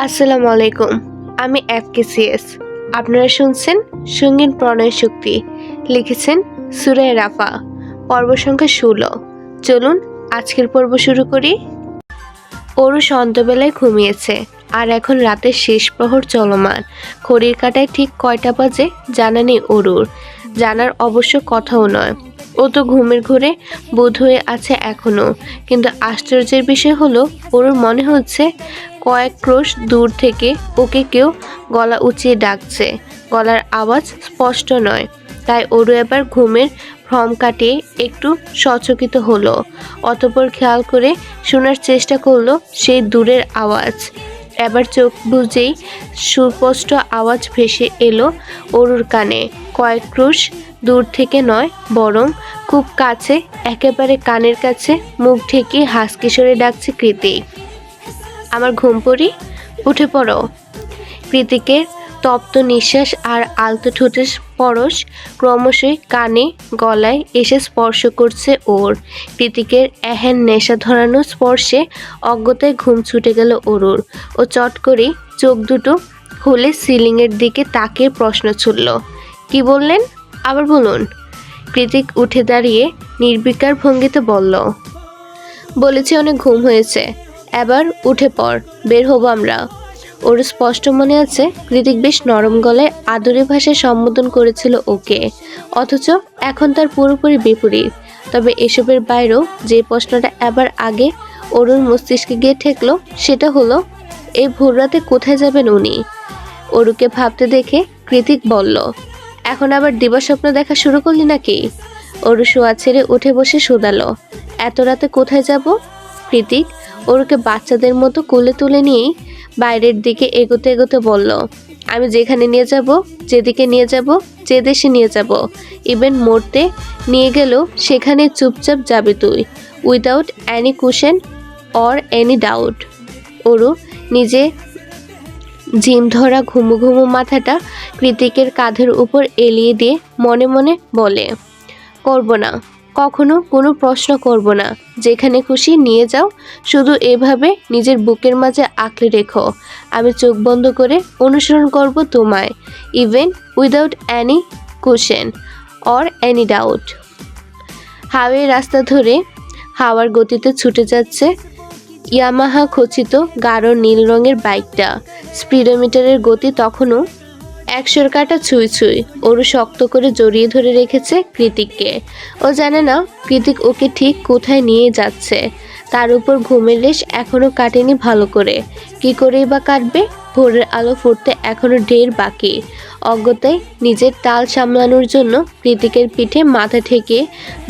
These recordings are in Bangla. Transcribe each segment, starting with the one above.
আসসালামু আলাইকুম। আমি FKCS। আপনারা শুনছেন সঙ্গীন প্রণয় শক্তি। লিখেছেন সুরায় রাফা, পর্ব সংখ্যা 16। চলুন আজকের পর্ব শুরু করি। ওরু সন্ধ্যাবেলায় ঘুমিয়েছে, আর এখন রাতের শেষ প্রহর চলমান। ঘড়ির কাঁটায় ঠিক কয়টা বাজে জানা নেই ওরুর, জানার অবশ্য কথাও নয়। ও তো ঘুমের ঘোরে বোধ হয়ে আছে এখনো, কিন্তু আশ্চর্যের বিষয় হলো ওরুর মনে হচ্ছে কয়েক ক্রোশ দূর থেকে ওকে কেউ গলা উঁচিয়ে ডাকছে। গলার আওয়াজ স্পষ্ট নয়, তাই ওরু এবার ঘুমের ভ্রম কাটিয়ে একটু সচকিত হলো। অতঃপর খেয়াল করে শোনার চেষ্টা করলো সেই দূরের আওয়াজ। এবার চোখ বুজেই সুস্পষ্ট আওয়াজ ভেসে এলো ওরুর কানে। কয়েক ক্রোশ দূর থেকে নয়, বরং খুব কাছে, একেবারে কানের কাছে মুখ ঢেকে হাসকিশোরে ডাকছে, কৃতিক, আমার ঘুম পড়ি, উঠে পড়ো। কৃতিকের তপ্ত নিঃশ্বাস আর আলতো ঠোঁটের পরশ ক্রমশই কানে গলায় এসে স্পর্শ করছে ওর। কৃতিকের এহেন নেশা ধরানো স্পর্শে অজ্ঞতায় ঘুম ছুটে গেল ওরুর। ও চট করেই চোখ দুটো খুলে সিলিংয়ের দিকে তাকিয়ে প্রশ্ন ছুড়ল, কি বললেন? আবার বলুন। কৃতিক উঠে দাঁড়িয়ে নির্বিকার ভঙ্গিতে বলল, বলেছি অনেক ঘুম হয়েছে, এবার উঠে পড়, বের হবো আমরা। ওর স্পষ্ট মনে আছে কৃতিক বেশ নরম গলায় আদুরে ভাষায় সম্বোধন করেছিল ওকে, অথচ এখন তার পুরোপুরি বিপরীত। তবে এসবের বাইরেও যে প্রশ্নটা এবার আগে ওরুর মস্তিষ্কে গিয়ে ঠেকলো সেটা হলো, এই ভোররাতে কোথায় যাবেন উনি? ওরুকে ভাবতে দেখে কৃতিক বলল, এখন আবার দিবাস্বপ্ন দেখা শুরু করলি নাকি? ওরু শোয়া ছেড়ে উঠে বসে শোধালো, এত রাতে কোথায় যাব? কৃতিক ওরুকে বাচ্চাদের মতো কোলে তুলে নিয়েই বাইরের দিকে এগোতে এগোতে বলল, আমি যেখানে নিয়ে যাব, যেদিকে নিয়ে যাব, যে দেশে নিয়ে যাব, ইভেন মরতে নিয়ে গেলেও সেখানে চুপচাপ যাবি তুই, without any cushion or any doubt. Oru নিজে ঝিম ধরা ঘুমু ঘুমু মাথাটা কৃতিকের কাঁধের উপর এলিয়ে দিয়ে মনে মনে বলে, করব না, কখনো কোনো প্রশ্ন করব না, যেখানে খুশি নিয়ে যাও, শুধু এভাবে নিজের বুকের মাঝে আঁকড়ে রেখো, আমি চোখ বন্ধ করে অনুসরণ করব তোমায়, even without any question or any doubt. Away রাস্তা ধরে হাওয়ার গতিতে ছুটে যাচ্ছে ইয়ামাহা খচিত গাঢ় নীল রঙের বাইকটা। স্পিডোমিটারের গতি তখনও 100 কাটা ছুঁই ছুঁই। ওরু শক্ত করে জড়িয়ে ধরে রেখেছে কৃতিককে। ও জানে না কৃতিক ওকে ঠিক কোথায় নিয়ে যাচ্ছে। তার উপর ঘুমের রেশ এখনো কাটেনি ভালো করে, কি করেই বা কাটবে? ভোরের আলো ফুটতে এখনো ঢের বাকি। অজ্ঞতায় নিজের তাল সামলানোর জন্য কৃতিকের পিঠে মাথা ঠেকে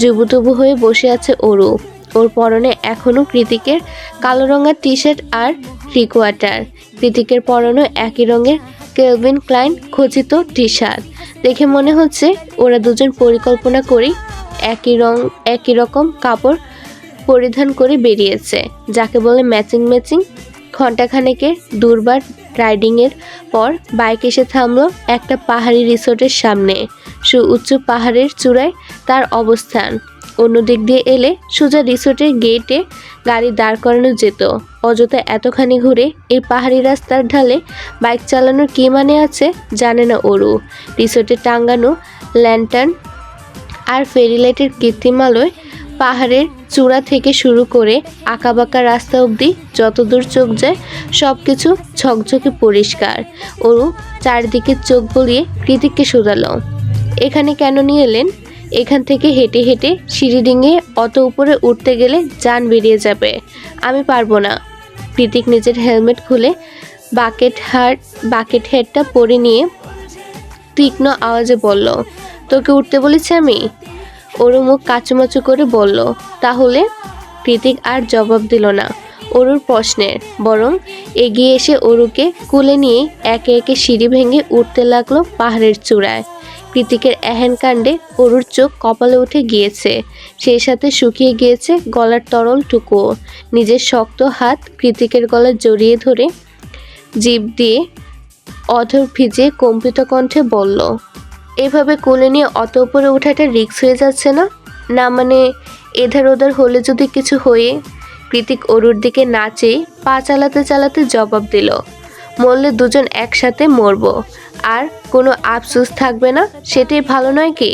জুবুতুবু হয়ে বসে আছে ওরু। ওর পরনে এখনো কৃতিকের কালো রঙের টি শার্ট আর থ্রি-কোয়ার্টার। কৃতিকের পরনও একই রঙের কেলভিন ক্লাইন খচিত টি শার্ট। দেখে মনে হচ্ছে ওরা দুজন পরিকল্পনা করেই একই রকম কাপড় পরিধান করে বেরিয়েছে, যাকে বলে ম্যাচিং ম্যাচিং। ঘণ্টাখানেকের দুর্বার রাইডিংয়ের পর বাইক এসে থামলো একটা পাহাড়ি রিসোর্টের সামনে। সুউচ্চ পাহাড়ের চূড়ায় তার অবস্থান। অন্য দিক দিয়ে এলে সোজা রিসোর্টের গেটে গাড়ি দাঁড় করানো যেত। অযথা এতখানি ঘুরে এই পাহাড়ি রাস্তার ঢালে বাইক চালানোর কী মানে আছে জানে না ওরু। রিসোর্টে টাঙ্গানো ল্যান্টার্ন আর ফেরিলাইটের কৃত্রিম আলোয় পাহাড়ের চূড়া থেকে শুরু করে আঁকাবাঁকা রাস্তা অবধি যতদূর চোখ যায় সব কিছু ঝকঝকে পরিষ্কার। ওরু চারদিকে চোখ বলিয়ে কৃতিককে শোধালো, এখানে কেন নিয়ে এলেন? এখান থেকে হেঁটে হেঁটে সিঁড়ি ডিঙিয়ে অত উপরে উঠতে গেলে জান বেরিয়ে যাবে, আমি পারবো না। কৃতিক নিজের হেলমেট খুলে বাকেট হেডটা পরে নিয়ে তীক্ষ্ণ আওয়াজে বলল, তোকে উঠতে বলেছি আমি? ওরু মুখ কাচুমাচু করে বলল, তাহলে? কৃতিক আর জবাব দিল না ওরুর প্রশ্নের, বরং এগিয়ে এসে ওরুকে কোলে নিয়ে একে একে সিঁড়ি ভেঙে উঠতে লাগলো পাহাড়ের চূড়ায়। কৃতিকের এহেন কাণ্ডে ওরুর চোখ কপালে উঠে গিয়েছে, সেই সাথে শুকিয়ে গিয়েছে গলার তরলটুকুও। নিজের শক্ত হাত কৃতিকের গলা জড়িয়ে ধরে জিভ দিয়ে অধর ভিজে কম্পিত কণ্ঠে বলল, এভাবে কোলে নিয়ে অত উপরে ওঠাটা রিস্ক হয়ে যাচ্ছে না? না মানে এধার ওধার হলে যদি কিছু হয়ে? কৃতিক ওরুর দিকে না চেয়ে পা চালাতে চালাতে জবাব দিল, মরলে দুজন একসাথে মরবো, আর কোনো আফসোস থাকবে না, সেটাই ভালো নয় কি?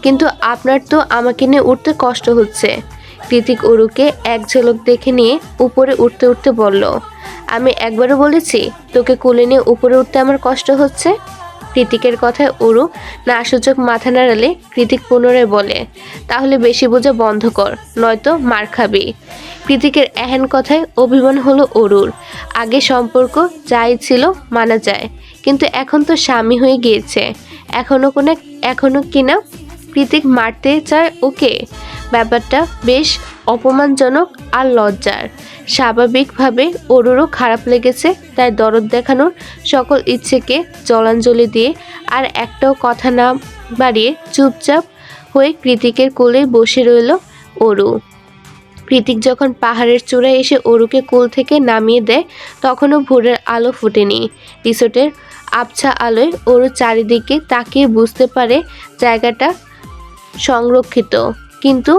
কিন্তু আপনার তো আমাকে নিয়ে উঠতে কষ্ট হচ্ছে। কৃতিক অরুকে এক ঝলক দেখে নিয়ে উপরে উঠতে উঠতে বলল, আমি একবারও বলেছি তোকে কোলে নিয়ে উপরে উঠতে আমার কষ্ট হচ্ছে? কৃতিকের কথায় অরু নাসূচক মাথা নাড়ালে কৃতিক পুনরায় বলে, তাহলে বেশি বোঝা বন্ধ কর, নয়তো মার খাবি। কৃতিকের এহেন কথায় অভিমান হলো অরুর। আগে সম্পর্ক যাই ছিল মানা যায়, কিন্তু এখন তো স্বামী হয়ে গিয়েছে, এখনো কিনা কৃতিক মারতে চায় ওকে। ব্যাপারটা বেশ অপমানজনক আর লজ্জার। স্বাভাবিকভাবে অরুরও খারাপ লেগেছে, তাই দরদ দেখানোর সকল ইচ্ছেকে জলাঞ্জলি দিয়ে আর একটাও কথা না বাড়িয়ে চুপচাপ হয়ে কৃতিকের কোলে বসে রইল অরু। কৃতিক যখন পাহাড়ের চূড়ায় এসে অরুকে কোল থেকে নামিয়ে দেয়, তখনও ভোরের আলো ফুটেনি। রিসোর্টের আবছা আলোয় অরু চারিদিকে তাকিয়ে বুঝতে পারে জায়গাটা সংরক্ষিত, কিন্তু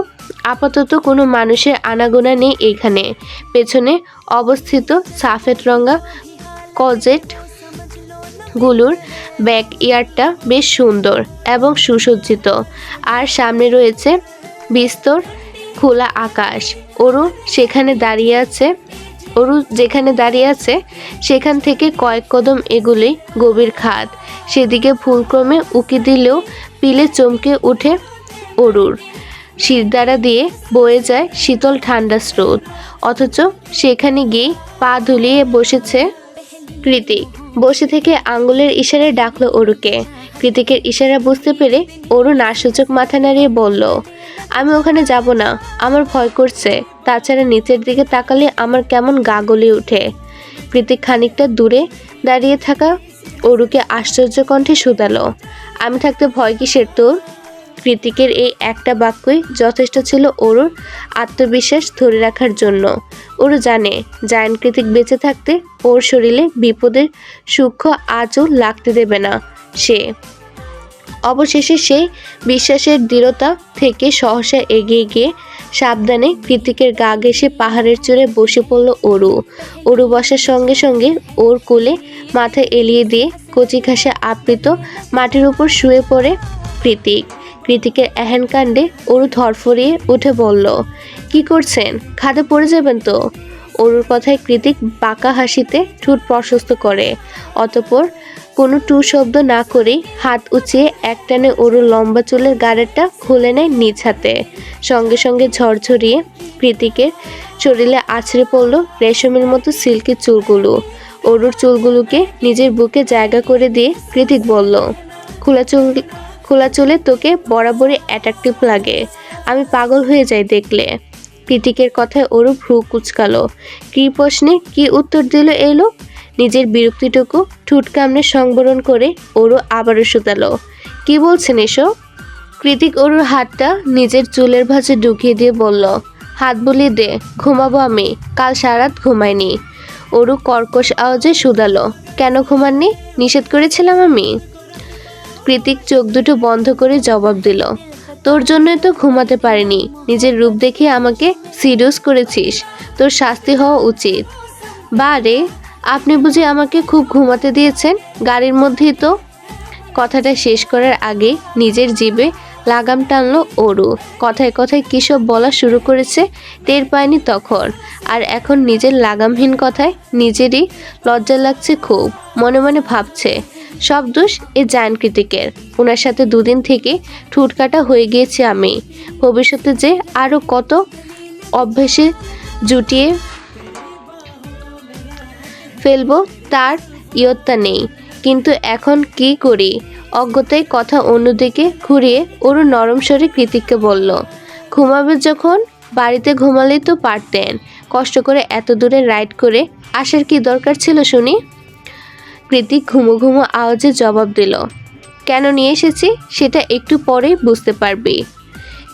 আপাতত কোনো মানুষের আনাগোনা নেই এখানে। পেছনে অবস্থিত সাফেদ রঙা কজেট গুলোর ব্যাক ইয়ার্ডটা বেশ সুন্দর এবং সুসজ্জিত, আর সামনে রয়েছে বিস্তর খোলা আকাশ। অরু যেখানে দাঁড়িয়ে আছে সেখান থেকে কয়েক কদম এগুলি গভীর খাদ। সেদিকে ভুলক্রমে উকি দিলেও পিলে চমকে উঠে অরুর। শিরদাঁড়া দিয়ে বয়ে যায় শীতল ঠান্ডা স্রোত, অথচ সেখানে গিয়ে পা ধুলিয়ে বসেছে কৃতিক। বসে থেকে আঙ্গুলের ইশারায় ডাকলো অরুকে। কৃতিকের ইশারা বুঝতে পেরে অরু নাসূচক মাথা নাড়িয়ে বলল, আমি ওখানে যাব না, আমার ভয় করছে। তাছাড়া নিচের দিকে তাকালে আমার কেমন গা গলিয়ে ওঠে। কৃতিক খানিকটা দূরে দাঁড়িয়ে থাকা অরুকে আশ্চর্য কণ্ঠে শুধালো, আমি থাকতে ভয় কিসের তোর? কৃতিকের এই একটা বাক্যই যথেষ্ট ছিল অরুর আত্মবিশ্বাস ধরে রাখার জন্য। অরু জানে জায়ান্ট কৃতিক বেঁচে থাকতে ওর শরীরে বিপদের সূক্ষ্ম আঁচও লাগতে দেবে না সে। অবশেষে সেই বিশ্বাসের দৃঢ়তা থেকে সহসা এগিয়ে গিয়ে সাবধানে কৃতিকের গা ঘেঁষে পাহাড়ের চূড়ায় বসে পড়ল অরু। অরু বসার সঙ্গে সঙ্গে ওর কোলে মাথা এলিয়ে দিয়ে কচি ঘাসে আবৃত মাটির উপর শুয়ে পড়ে কৃতিক। কৃতিকের এহেন কাণ্ডে অরু ধরফরিয়ে উঠে বলল, কি করছেন? খাদে পড়ে যাবেন তো। অরুর কথায় কৃতিক বাঁকা হাসিতে ঠোঁট প্রশস্ত করে, অতঃপর কোনো টু শব্দ না করেই হাত উঁচিয়ে একটানে অরুর লম্বা চুলের গাড়েরটা খুলে নেয় নিজ হাতে। সঙ্গে সঙ্গে ঝরঝরিয়ে কৃতিকের শরীরে আছড়ে পড়ল রেশমের মতো সিল্কি চুলগুলো। অরুর চুলগুলোকে নিজের বুকে জায়গা করে দিয়ে কৃতিক বলল, খোলা চুলে তোকে বরাবরই অ্যাট্রাকটিভ লাগে, আমি পাগল হয়ে যাই দেখলে। কৃতিকের কথায় অরু ভ্রু কুচকালো। কি প্রশ্নে কি উত্তর দিল এই লোক? নিজের বিরক্তিটুকু ঠোঁট কামড়ে সংবরণ করে অরু আবারও শুধালো, কি বলছেন এসব? কৃতিক অরুর হাতটা নিজের চুলের ভাঁজে ঢুকিয়ে দিয়ে বলল, হাত বুলিয়ে দে, ঘুমাবো আমি, কাল সারাত ঘুমাইনি। অরু কর্কশ আওয়াজে শুধালো, কেন ঘুমাননি? নিষেধ করেছিলাম আমি? কৃতিক চোখ দুটো বন্ধ করে জবাব দিল, তোর জন্যই তো ঘুমাতে পারিনি। নিজের রূপ দেখে আমাকে সিরিয়াস করেছিস, তোর শাস্তি হওয়া উচিত। বা রে, আপনি বুঝি আমাকে খুব ঘুমাতে দিয়েছেন গাড়ির মধ্যেই তো। কথাটা শেষ করার আগে নিজের জিভে লাগাম টানলো অরু। কথায় কথায় কী সব বলা শুরু করেছে টের পায়নি তখন, আর এখন নিজের লাগামহীন কথায় নিজেরই লজ্জা লাগছে খুব। মনে মনে ভাবছে, সব দোষ এই জায়ান্ট কৃতিকের। ওনার সাথে দুদিন থেকে ঠুট কাটা হয়ে গিয়েছি আমি। ভবিষ্যতে যে আরও কত অভ্যেসে জুটিয়ে ফেলবো তার ইয়ত্তা নেই, কিন্তু এখন কি করি? অজ্ঞতায় কথা অন্যদিকে ঘুরিয়ে ওর নরম স্বরে কৃতিককে বলল, ঘুমাবে যখন বাড়িতে ঘুমালেই তো পারতেন, কষ্ট করে এত দূরে রাইড করে আসার কি দরকার ছিল শুনি? কৃতিক ঘুমো ঘুমো আওয়াজে জবাব দিল, কেন নিয়ে এসেছি সেটা একটু পরেই বুঝতে পারবি।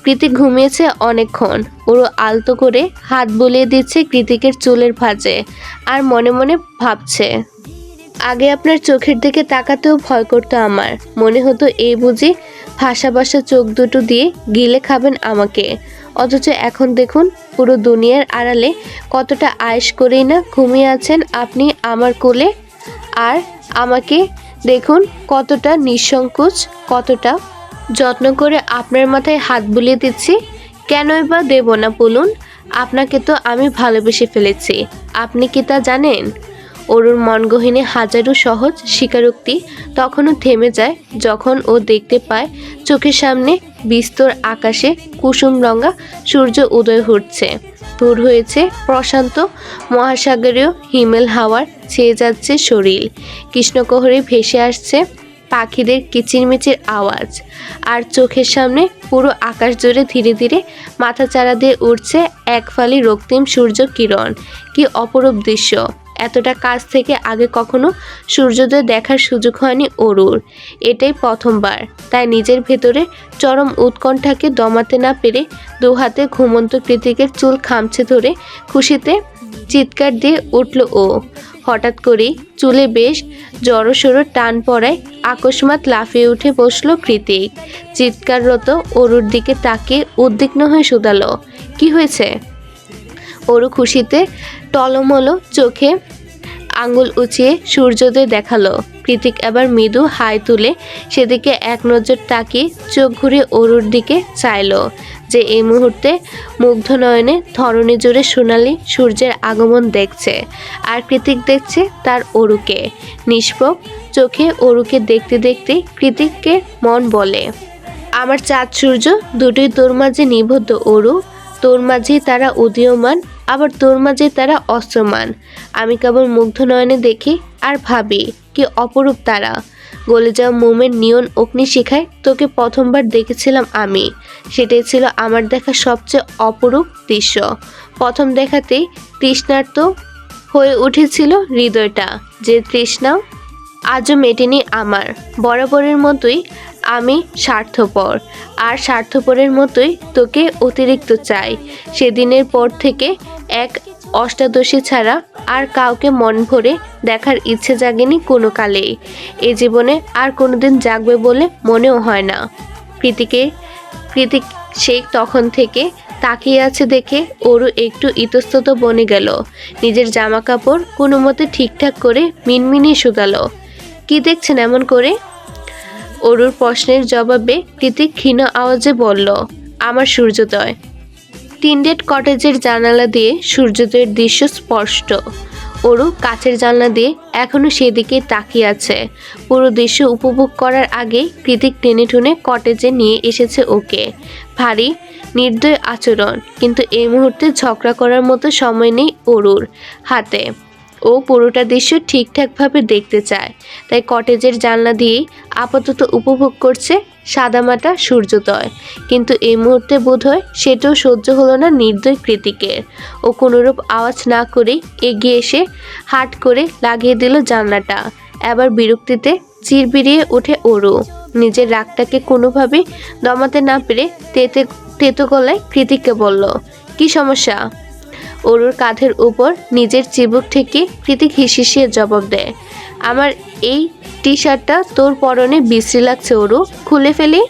কৃতিক ঘুমিয়েছে অনেকক্ষণ। ওরও আলতো করে হাত বুলিয়ে দিচ্ছে কৃতিকের চুলের ভাঁজে, আর মনে মনে ভাবছে, আগে আপনার চোখের দিকে তাকাতেও ভয় করতো আমার। মনে হতো এই বুঝি ভাসা ভাসা চোখ দুটো দিয়ে গিলে খাবেন আমাকে। অথচ এখন দেখুন পুরো দুনিয়ার আড়ালে কতটা আয়েশ করেই না ঘুমিয়ে আছেন আপনি আমার কোলে। আর আমাকে দেখুন কতটা নিঃসংকোচ, কতটা যত্ন করে আপনার মাথায় হাত বুলিয়ে দিচ্ছি। কেনই বা দেব না বলুন? আপনাকে তো আমি ভালোবেসে ফেলেছি, আপনি কি তা জানেন? অরুর মনগহীনে হাজারো সহজ স্বীকারোক্তি তখনও থেমে যায় যখন ও দেখতে পায় চোখের সামনে বিস্তর আকাশে কুসুম রঙা সূর্য উদয় হচ্ছে। ভোর হয়েছে, প্রশান্ত মহাসাগরীয় হিমেল হাওয়ার ছেয়ে যাচ্ছে শরীর, কৃষ্ণকহরে ভেসে আসছে পাখিদের কিচিরমিচির আওয়াজ, আর চোখের সামনে পুরো আকাশ জুড়ে ধীরে ধীরে মাথা চারা দিয়ে উঠছে এক ফালি রক্তিম সূর্য কিরণ। কি অপরূপ দৃশ্য! এতটা কাছ থেকে আগে কখনো সূর্যোদয় দেখার সুযোগ হয়নি অরুর, এটাই প্রথমবার। তাই নিজের ভেতরে চরম উৎকণ্ঠাকে দমাতে না পেরে দু হাতে ঘুমন্ত কৃতিকের চুল খামচে ধরে খুশিতে চিৎকার দিয়ে উঠল ও। হঠাৎ করেই চুলে বেশ জড়সড় টান পড়ায় আকস্মাৎ লাফিয়ে উঠে বসলো কৃতিক। চিৎকাররত অরুর দিকে তাকিয়ে উদ্বিগ্ন হয়ে শুধালো, কি হয়েছে? অরু খুশিতে টলমলো চোখে আঙুল উঁচিয়ে সূর্যোদয় দেখালো। কৃতিক এবার মৃদু হাই তুলে সেদিকে এক নজর তাকিয়ে চোখ ঘুরে অরুর দিকে চাইল, যে এই মুহূর্তে মুগ্ধ নয়নে ধরণী জুড়ে সোনালি সূর্যের আগমন দেখছে। আর কৃতিক দেখছে তার অরুকে। নিষ্পক চোখে অরুকে দেখতে দেখতে কৃতিককে মন বলে, আমার চাঁদ সূর্য দুটোই তোর মাঝে নিবদ্ধ অরু, তোর মাঝেই তারা উদীয়মান, আবার তোর মাঝে তারা অস্ত্রমান। আমি কেবল মুগ্ধ নয়নে দেখি আর ভাবি, কি অপরূপ তারা। গলে যাওয়া মোমের নিয়ন অগ্নিশিখায় তোকে প্রথমবার দেখেছিলাম আমি, সেটাই ছিল আমার দেখা সবচেয়ে অপরূপ দৃশ্য। প্রথম দেখাতেই তৃষ্ণার্ত হয়ে উঠেছিল হৃদয়টা, যে তৃষ্ণা আজও মেটেনি আমার। বরাবরের মতোই আমি স্বার্থপর, আর স্বার্থপরের মতোই তোকে অতিরিক্ত চাই। সেদিনের পর থেকে এক অষ্টাদশী ছাড়া আর কাউকে মন ভরে দেখার ইচ্ছে জাগেনি কোনো কালেই। এ জীবনে আর কোনোদিন জাগবে বলে মনেও হয় না। কৃতিক শেখ তখন থেকে তাকিয়ে আছে দেখে ওরও একটু ইতস্তত বনে গেল। নিজের জামা কাপড় কোনো মতে ঠিকঠাক করে মিনমিনিয়ে শুধালো, কি দেখছেন এমন করে? অরুর প্রশ্নের জবাবে কৃতিক ক্ষীণ আওয়াজে বলল, আমার সূর্যোদয়। টিনডেড কটেজের জানালা দিয়ে সূর্যোদয়ের দৃশ্য স্পষ্ট। অরু কাছের জানলা দিয়ে এখনো সেদিকে তাকিয়ে আছে। পুরো দৃশ্য উপভোগ করার আগেই কৃতিক টেনে টুনে কটেজে নিয়ে এসেছে ওকে। ভারী নির্দয় আচরণ, কিন্তু এই মুহূর্তে ঝগড়া করার মতো সময় নেই অরুর হাতে। ও পুরোটা দৃশ্য ঠিকঠাকভাবে দেখতে চায়, তাই কটেজের জানলা দিয়েই আপাতত উপভোগ করছে সাদামাটা সূর্যোদয়। কিন্তু এই মুহূর্তে বোধহয় সেটাও সহ্য হলো না নির্দয় কৃতিকের। ও কোনোরূপ আওয়াজ না করেই এগিয়ে এসে হাট করে লাগিয়ে দিল জানলাটা। এবার বিরক্তিতে চিরবিরিয়ে ওঠে অরু। নিজের রাগটাকে কোনোভাবে দমাতে না পেরে তেতো গলায় কৃতিককে বলল, কি সমস্যা? অরুর কাঁধের উপর নিজের চিবুক ঠেকিয়ে কৃতিক হিসিয়ে জবাব দেয়, আমার এই টি শার্টটা তোর পরনে বিশ্রী লাগছে অরু, খুলে ফেলি।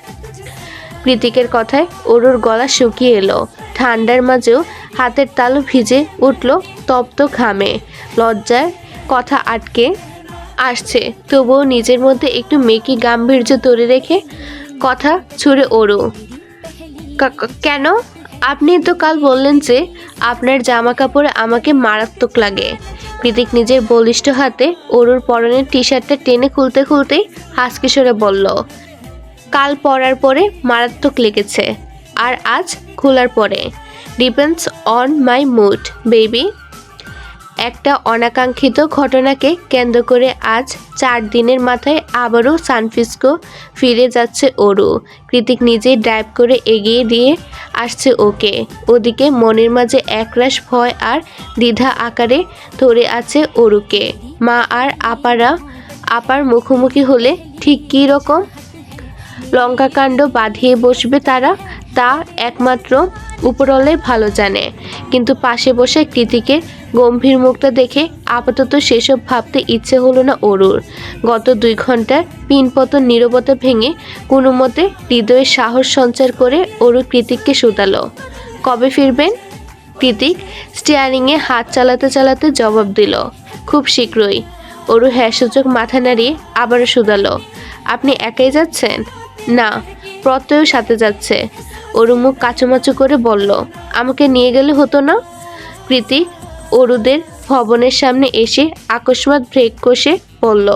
কৃতিকের কথায় অরুর গলা শুকিয়ে এলো। ঠান্ডার মাঝেও হাতের তালু ভিজে উঠল তপ্ত ঘামে। লজ্জায় কথা আটকে আসছে, তবুও নিজের মধ্যে একটু মেকি গাম্ভীর্য ধরে রেখে কথা ছুড়ে অরু, কেন? আপনি তো কাল বললেন যে আপনার জামা কাপড়ে আমাকে মারাত্মক লাগে। কৃতিক নিজের বলিষ্ঠ হাতে অরুর পরনের টি শার্টটা টেনে খুলতে খুলতেই হাসকি সরে বলল, কাল পরার পরে মারাত্মক লেগেছে, আর আজ খোলার পরে। Depends on my mood baby. একটা অনাকাঙ্ক্ষিত ঘটনাকে কেন্দ্র করে আজ 4 দিনের মাথায় আবারও সানফ্রান্সিসকো ফিরে যাচ্ছে অরু। কৃতিক নিজেই ড্রাইভ করে এগিয়ে দিয়ে আসছে ওকে। ওদিকে মনের মাঝে একরাশ ভয় আর দ্বিধা আকারে ধরে আছে অরুকে। মা আর আপার মুখোমুখি হলে ঠিক কী রকম লঙ্কাকাণ্ড বাঁধিয়ে বসবে তারা, তা একমাত্র উপরওয়ালাই ভালো জানে। কিন্তু পাশে বসে কৃতিকের গম্ভীর মুখটা দেখে আপাতত সেসব ভাবতে ইচ্ছে হলো না অরুর। গত 2 ঘন্টার পিনপতন নীরবতা ভেঙে কোনো মতে হৃদয়ে সাহস সঞ্চার করে অরু কৃতিককে শুধালো, কবে ফিরবেন? কৃতিক স্টিয়ারিংয়ে হাত চালাতে চালাতে জবাব দিল, খুব শীঘ্রই। অরু হ্যাঁ সূচক মাথা নাড়িয়ে আবারও শুধালো, আপনি একাই যাচ্ছেন? না, প্রত্যয়ও সাথে যাচ্ছে। অরু মুখ কাচুমাচু করে বলল, আমাকে নিয়ে গেলে হতো না? কৃতিক অরুদের ভবনের সামনে এসে আকস্মাৎ ব্রেক কষে বলল,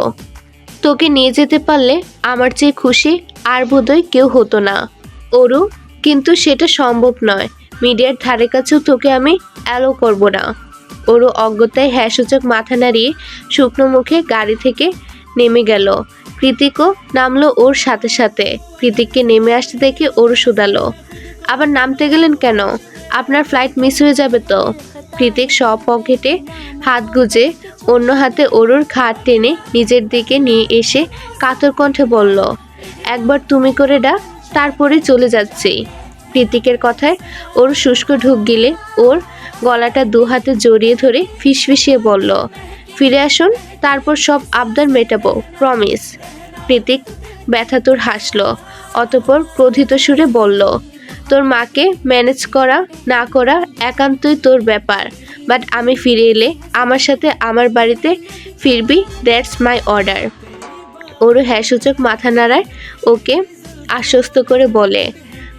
তোকে নিয়ে যেতে পারলে আমার চেয়ে খুশি আর বোধহয় কেউ হতো না। অরু, কিন্তু সেটা সম্ভব নয়। মিডিয়ার ধারে কাছেও তোকে আমি অ্যালো করব না। অরু অজ্ঞতায় হ্যাঁ সূচক মাথা নাড়িয়ে শুকনো মুখে গাড়ি থেকে নেমে গেল। কৃতিকও নামলো ওর সাথে সাথে। কৃতিককে নেমে আসতে দেখে অরু শুধালো, আবার নামতে গেলেন কেন? আপনার ফ্লাইট মিস হয়ে যাবে তো। কৃতিক সব পকেটে হাত গুজে অন্য হাতে অরুর ঘাট টেনে নিজের দিকে নিয়ে এসে কাতর কণ্ঠে বলল, একবার তুমি করে ডাক, তারপরে চলে যাচ্ছি। কৃতিকের কথায় ওর শুষ্ক ঢুক গিলে ওর গলাটা দু হাতে জড়িয়ে ধরে ফিসফিসিয়ে বলল, ফিরে আসুন, তারপর সব আবদার মেটাবো, প্রমিস। কৃতিক ব্যথাতুর হাসলো, অতঃপর ক্রোধিত সুরে বলল, তোর মাকে ম্যানেজ করা না করা একান্তই তোর ব্যাপার, বাট আমি ফিরে এলে আমার সাথে আমার বাড়িতে ফিরবি, দ্যাটস মাই অর্ডার। ওরও হ্যাঁ সূচক মাথা নাড়ায় ওকে আশ্বস্ত করে বলে,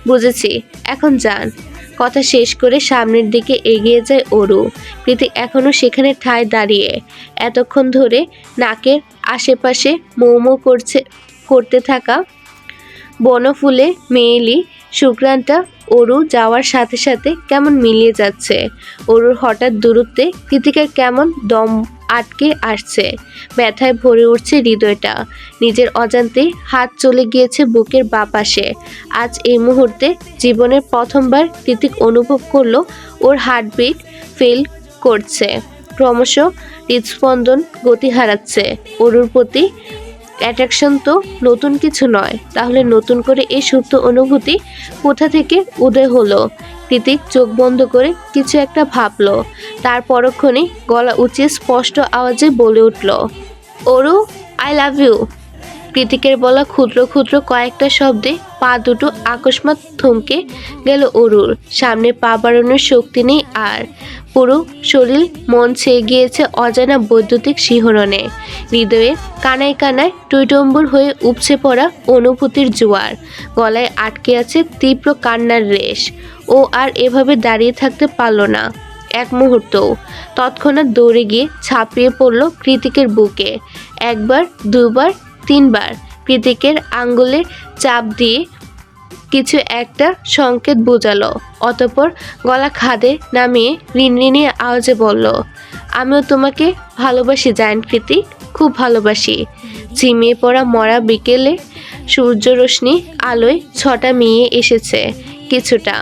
বুঝেছি, এখন যান। কথা শেষ করে সামনের দিকে এগিয়ে যায় অরু। কৃতিক এখনো সেখানে ঠায় দাঁড়িয়ে। এতক্ষণ ধরে নাকের আশেপাশে মৌ করতে থাকা বনফুলে মেয়েলি সুঘ্রাণটা অরু যাওয়ার সাথে সাথে কেমন মিলিয়ে যাচ্ছে। অরুর হঠাৎ দূরত্বে কৃতিকের কেমন দম আটকে আসছে, ব্যথায় ভরে উঠছে হৃদয়টা। নিজের অজান্তে হাত চলে গিয়েছে বুকের বাঁ পাশে। আজ এই মুহূর্তে জীবনের প্রথমবার কৃতিক অনুভব করলো ওর হার্টবিট ফেল করছে, ক্রমশ হৃদস্পন্দন গতি হারাচ্ছে। অরুর প্রতি অ্যাট্রাকশন তো নতুন কিছু নয়, তাহলে নতুন করে এই সুপ্ত অনুভূতি কোথা থেকে উদয় হলো? কৃতিক চোখ বন্ধ করে কিছু একটা ভাবলো, তার পরক্ষণে গলা উঁচিয়ে স্পষ্ট আওয়াজে বলে উঠল, অরু, আই লাভ ইউ। কৃতিকের বলা ক্ষুদ্র ক্ষুদ্র কয়েকটা শব্দে পা দুটো আকস্মাৎ থমকে গেল অরুর। সামনে পা বাড়ানোর শক্তি নেই আর। পুরো শরীর মন ছেয়ে গিয়েছে অজানা বৈদ্যুতিক শিহরণে। হৃদয়ে কানায় কানায় টইটম্বুর হয়ে উপচে পড়া অনুভূতির জোয়ার। গলায় আটকে আছে তীব্র কান্নার রেশ। ও আর এভাবে দাঁড়িয়ে থাকতে পারল না এক মুহূর্তও। তৎক্ষণাৎ দৌড়ে গিয়ে ঝাঁপিয়ে পড়ল কৃতিকের বুকে। একবার, দুবার, তিনবার কৃতিকের আঙ্গুলে চাপ দিয়ে কিছু একটা সংকেত বোঝালো। অতঃপর গলা খাদে নামিয়ে রিনরিনে আওয়াজে বলল, আমিও তোমাকে ভালোবাসি জায়েন্ট কৃতিক, খুব ভালোবাসি। ঝিমিয়ে পড়া মরা বিকেলে সূর্যরশ্মি আলোয় ছটা মিয়ে এসেছে কিছুটা।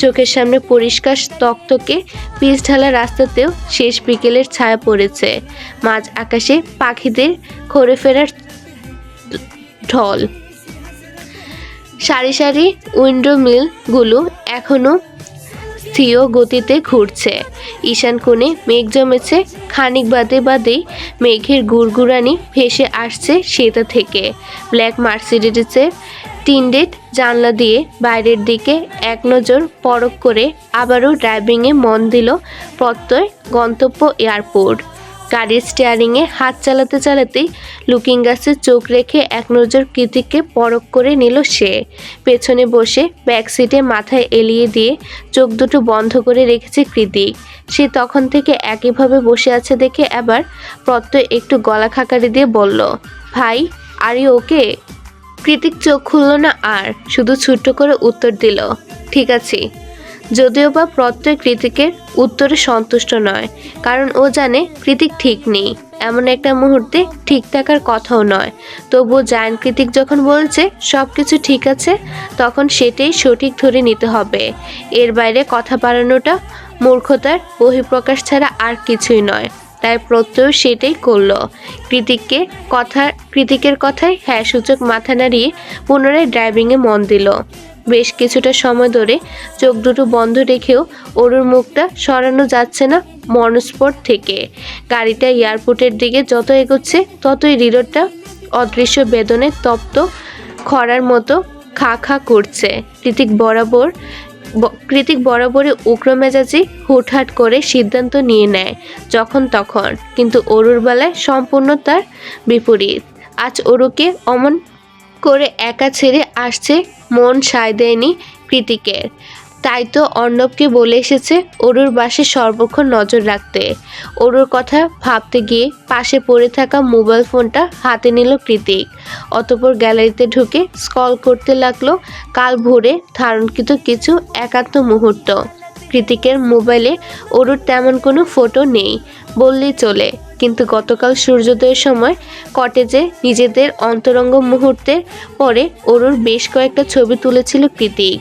চোখের সামনে পরিষ্কার তকতকে পিচ ঢালা রাস্তাতেও শেষ বিকেলের ছায়া পড়েছে। মাঝ আকাশে পাখিদের ঘুরে ফেরার ঢল। সারি সারি উইন্ডো মিলগুলো এখনো স্থির গতিতে ঘুরছে। ঈশান কোণে মেঘ জমেছে, খানিক বাদে বাদেই মেঘের গুড়গুড়ানি ভেসে আসছে সেটা থেকে। ব্ল্যাক মার্সিডিজের টিনডেড জানলা দিয়ে বাইরের দিকে এক নজর পরখ করে আবারও ড্রাইভিংয়ে মন দিল প্রত্যয়। গন্তব্য এয়ারপোর্ট। গাড়ির স্টিয়ারিংয়ে হাত চালাতে চালাতেই লুকিং গ্লাসে চোখ রেখে এক নজর কৃতিককে পরখ করে নিল সে। পেছনে বসে ব্যাক সিটে মাথায় এলিয়ে দিয়ে চোখ দুটো বন্ধ করে রেখেছে কৃতিক। সে তখন থেকে একইভাবে বসে আছে দেখে এবার প্রত্যয় একটু গলা খাকারি দিয়ে বলল, ভাই, আর ইউ ওকে? কৃতিক চোখ খুলল না আর, শুধু ছোট্ট করে উত্তর দিল, ঠিক আছে। যদিও বা প্রত্যয় কৃতিকের উত্তরে সন্তুষ্ট নয়, কারণ ও জানে কৃতিক ঠিক নেই, এমন একটা মুহূর্তে ঠিক থাকার কথাও নয়। তবুও জায়ান্ট কৃতিক যখন বলছে সব কিছু ঠিক আছে, তখন সেটাই সঠিক ধরে নিতে হবে। এর বাইরে কথা বাড়ানোটা মূর্খতার বহিঃপ্রকাশ ছাড়া আর কিছুই নয়। তাই প্রত্যয় সেটাই করল। কৃতিকের কথায় হ্যাঁ সূচক মাথা নাড়িয়ে পুনরায় ড্রাইভিংয়ে মন দিল। বেশ কিছুটা সময় ধরে চোখ দুটো বন্ধ রেখেও অরুর মুখটা সরানো যাচ্ছে না মনস্পট থেকে। গাড়িটা এয়ারপোর্টের দিকে যত এগোচ্ছে ততই হৃদয়টা অদৃশ্য বেদনে তপ্ত খরার মতো খা খা করছে। কৃতিক বরাবর কৃতিক বরাবরই উগ্র মেজাজি হুটহাট করে সিদ্ধান্ত নিয়ে নেয় যখন তখন, কিন্তু অরুর বেলায় সম্পূর্ণ তার বিপরীত। আজ অরুকে অমন করে একা ছেড়ে আসছে মন সায় দেয়নি কৃতিকের। তাই তো অর্ণবকে বলে এসেছে অরুর বাসে সর্বক্ষণ নজর রাখতে। অরুর কথা ভাবতে গিয়ে পাশে পড়ে থাকা মোবাইল ফোনটা হাতে নিল কৃতিক। অতঃপর গ্যালারিতে ঢুকে স্ক্রল করতে লাগলো কাল ভোরে ধারণকৃত কিছু একান্ত মুহূর্ত। কৃতিকের মোবাইলে অরুর তেমন কোনো ফটো নেই বললেই চলে, কিন্তু গতকাল সূর্যোদয়ের সময় কটেজে নিজেদের অন্তরঙ্গ মুহূর্তের পরে অরুর বেশ কয়েকটা ছবি তুলেছিল কৃতিক,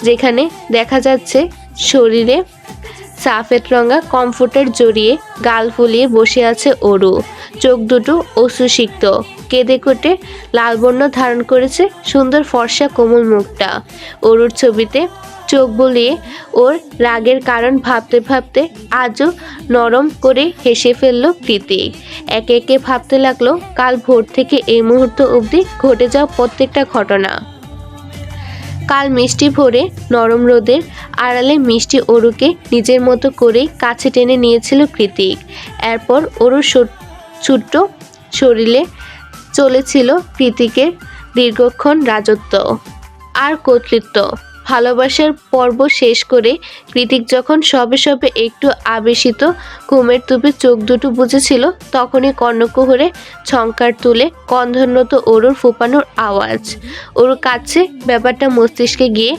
যেখানে দেখা যাচ্ছে শরীরে সাফেদ রঙা কমফোর্টার জড়িয়ে গাল ফুলিয়ে বসে আছে অরু। চোখ দুটো অশ্রুসিক্ত, কেঁদে কেটে লাল বর্ণ ধারণ করেছে সুন্দর ফর্সা কোমল মুখটা। অরুর ছবিতে চোখ বুলিয়ে ওর রাগের কারণ ভাবতে ভাবতে আজও নরম করে হেসে ফেলল কৃতিক। একে একে ভাবতে লাগলো কাল ভোর থেকে এই মুহূর্ত অবধি ঘটে যাওয়া প্রত্যেকটা ঘটনা। কাল মিষ্টি ভোরে নরম রোদের আড়ালে মিষ্টি অরুকে নিজের মতো করেই কাছে টেনে নিয়েছিল কৃতিক। এরপর অরুর ছোট্ট শরীরে চলেছিল কৃতিকের দীর্ঘক্ষণ রাজত্ব আর কর্তৃত্ব। ভালোবাসার পর্ব শেষ করে কৃতিক যখন সবে সবে একটু আবেশিত ঘুমের তুপে চোখ দুটো বুঝেছিল, তখনই কর্ণকুহরে ঝংকার তুলে কন্ধন্যত অরুর ফুপানোর আওয়াজ। অরু কাছে ব্যাপারটা মস্তিষ্কে গিয়ে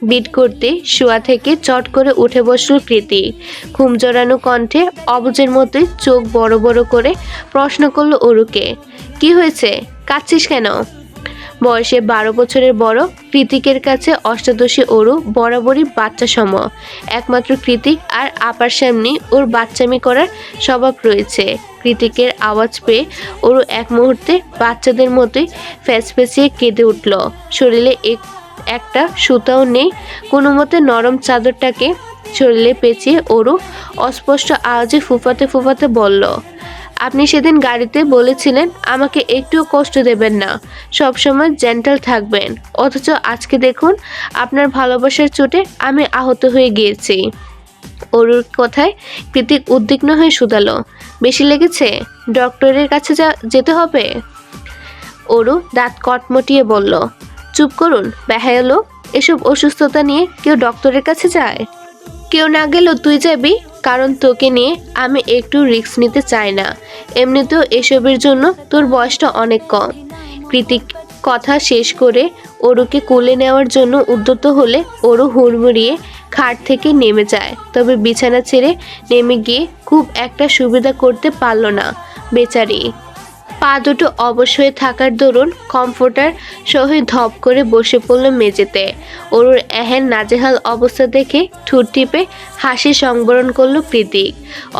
বিট করতে শোয়া থেকে চট করে উঠে বসল কৃতিক। ঘুম জড়ানো কণ্ঠে অবুজের মতোই চোখ বড় বড় করে প্রশ্ন করল অরুকে, কি হয়েছে, কাঁদছিস কেন? বয়সে 12 বছরের বড় কৃতিকের কাছে অষ্টাদশী অরু বরাবরই বাচ্চা সম। একমাত্র কৃতিক আর আপার সামনে ওর বাচ্চামি করার স্বভাব রয়েছে। কৃতিকের আওয়াজ পেয়ে অরু এক মুহূর্তে বাচ্চাদের মতোই ফ্যাঁসফেঁসিয়ে কেঁদে উঠল। শরীরে একটা সুতাও নেই, কোনো মতে নরম চাদরটাকে শরীরে পেঁচিয়ে অরু অস্পষ্ট আওয়াজে ফুফাতে ফুফাতে বলল, আপনি সেদিন গাড়িতে বলেছিলেন আমাকে একটুও কষ্ট দেবেন না, সবসময় জেন্টাল থাকবেন, অথচ আজকে দেখুন আপনার ভালোবাসার চোটে আমি আহত হয়ে গিয়েছি। অরুর কথায় কৃতিক উদ্বিগ্ন হয়ে শুধালো, বেশি লেগেছে, ডক্টরের কাছে যেতে হবে? অরু দাঁত কটমটিয়ে বলল, চুপ করুন বেহায়া লোক, এসব অসুস্থতা নিয়ে কেউ ডক্টরের কাছে যায়? কেউ না গেলেও তুই যাবি, কারণ তোকে নিয়ে আমি একটু রিস্ক নিতে চাই না। এমনিতেও এসবের জন্য তোর বয়সটা অনেক কম। কৃতিক কথা শেষ করে অরুকে কোলে নেওয়ার জন্য উদ্যত হলে অরু হুড়মুড়িয়ে খাট থেকে নেমে যায়, তবে বিছানা ছেড়ে নেমে গিয়ে খুব একটা সুবিধা করতে পারল না বেচারি। পা দুটো অবশ হয়ে থাকার দরুন কমফোর্টার সহ ধপ করে বসে পড়ল মেঝেতে। অরুর এহেন নাজেহাল অবস্থা দেখে ঠোঁট টিপে হাসি সংবরণ করল কৃতিক।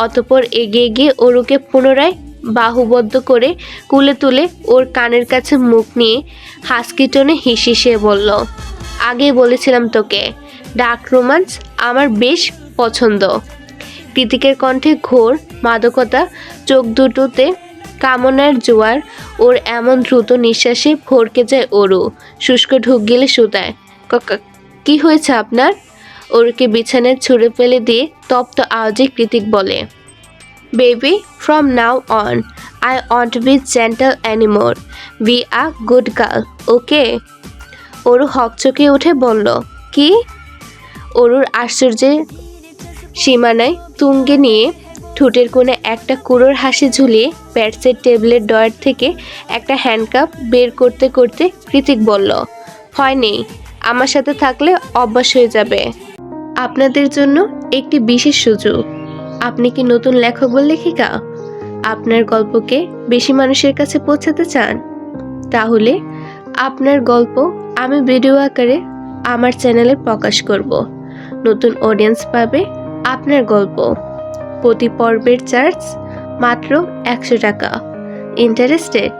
অতঃপর এগিয়ে গিয়ে অরুকে পুনরায় বাহুবদ্ধ করে কুলে তুলে ওর কানের কাছে মুখ নিয়ে হাসকি টোনে হিসিয়ে বলল, আগেই বলেছিলাম তোকে, ডার্ক রোমান্স আমার বেশ পছন্দ। কৃতিকের কণ্ঠে ঘোর মাদকতা, চোখ দুটোতে কামনার জোয়ার। ওর এমন দ্রুত নিঃশ্বাসে ভরকে যায় অরু, শুষ্ক ঢুক গেলে সুতায়। কি হয়েছে আপনার? ওরকে বিছানায় ছুঁড়ে ফেলে দিয়ে তপ্ত আওয়াজে কৃতিক বলে, baby, from now on I won't be gentle anymore, be a good girl, okay? Aru হকচকে উঠে বলল, কি? অরুর আশ্চর্যের সীমানায় তুঙ্গে নিয়ে ঠোঁটের কোণে একটা কুড়োর হাসি ঝুলিয়ে প্যাটসের টেবিলের ডয়ার থেকে একটা হ্যান্ডকাপ বের করতে করতে কৃতিক বলল, ভয় নেই, আমার সাথে থাকলে অভ্যাস হয়ে যাবে। আপনাদের জন্য একটি বিশেষ সুযোগ। আপনি কি নতুন লেখক বা লেখিকা? আপনার গল্পকে বেশি মানুষের কাছে পৌঁছাতে চান? তাহলে আপনার গল্প আমি ভিডিও আকারে আমার চ্যানেলে প্রকাশ করব। নতুন অডিয়েন্স পাবে আপনার গল্প। প্রতি পর্বের চার্জ মাত্র 100 টাকা। ইন্টারেস্টেড?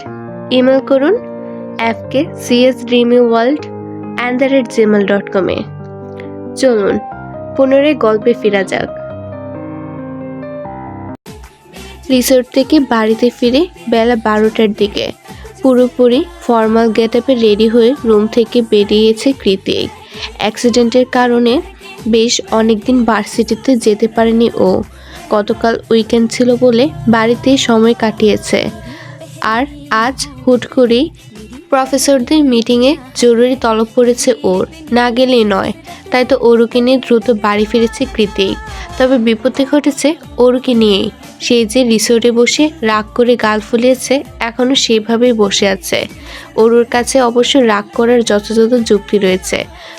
ইমেল করুন fkcsdreamyworld@gmail.com এ। চলুন পুনরায় গল্পে ফেরা যাক। রিসোর্ট থেকে বাড়িতে ফিরে বেলা 12টার দিকে পুরোপুরি ফর্মাল গেটআপে রেডি হয়ে রুম থেকে বেরিয়েছে কৃতিক। অ্যাক্সিডেন্টের কারণে বেশ অনেকদিন ভার্সিটিতে যেতে পারেনি ও। গতকাল উইকেন্ড ছিল বলে বাড়িতেই সময় কাটিয়েছে। আর আজ হুট করেই প্রফেসরদের মিটিংয়ে জরুরি তলব পড়েছে ওর, না গেলেই নয়। তাই তো অরুকে নিয়ে দ্রুত বাড়ি ফিরেছে কৃতিক। তবে বিপত্তি ঘটেছে অরুকে নিয়েই। সে যে রিসোর্টে বসে রাগ করে গাল ফুলিয়েছে, এখনও সেভাবেই বসে আছে। অরুর কাছে অবশ্য রাগ করার যথাযথ যুক্তি রয়েছে।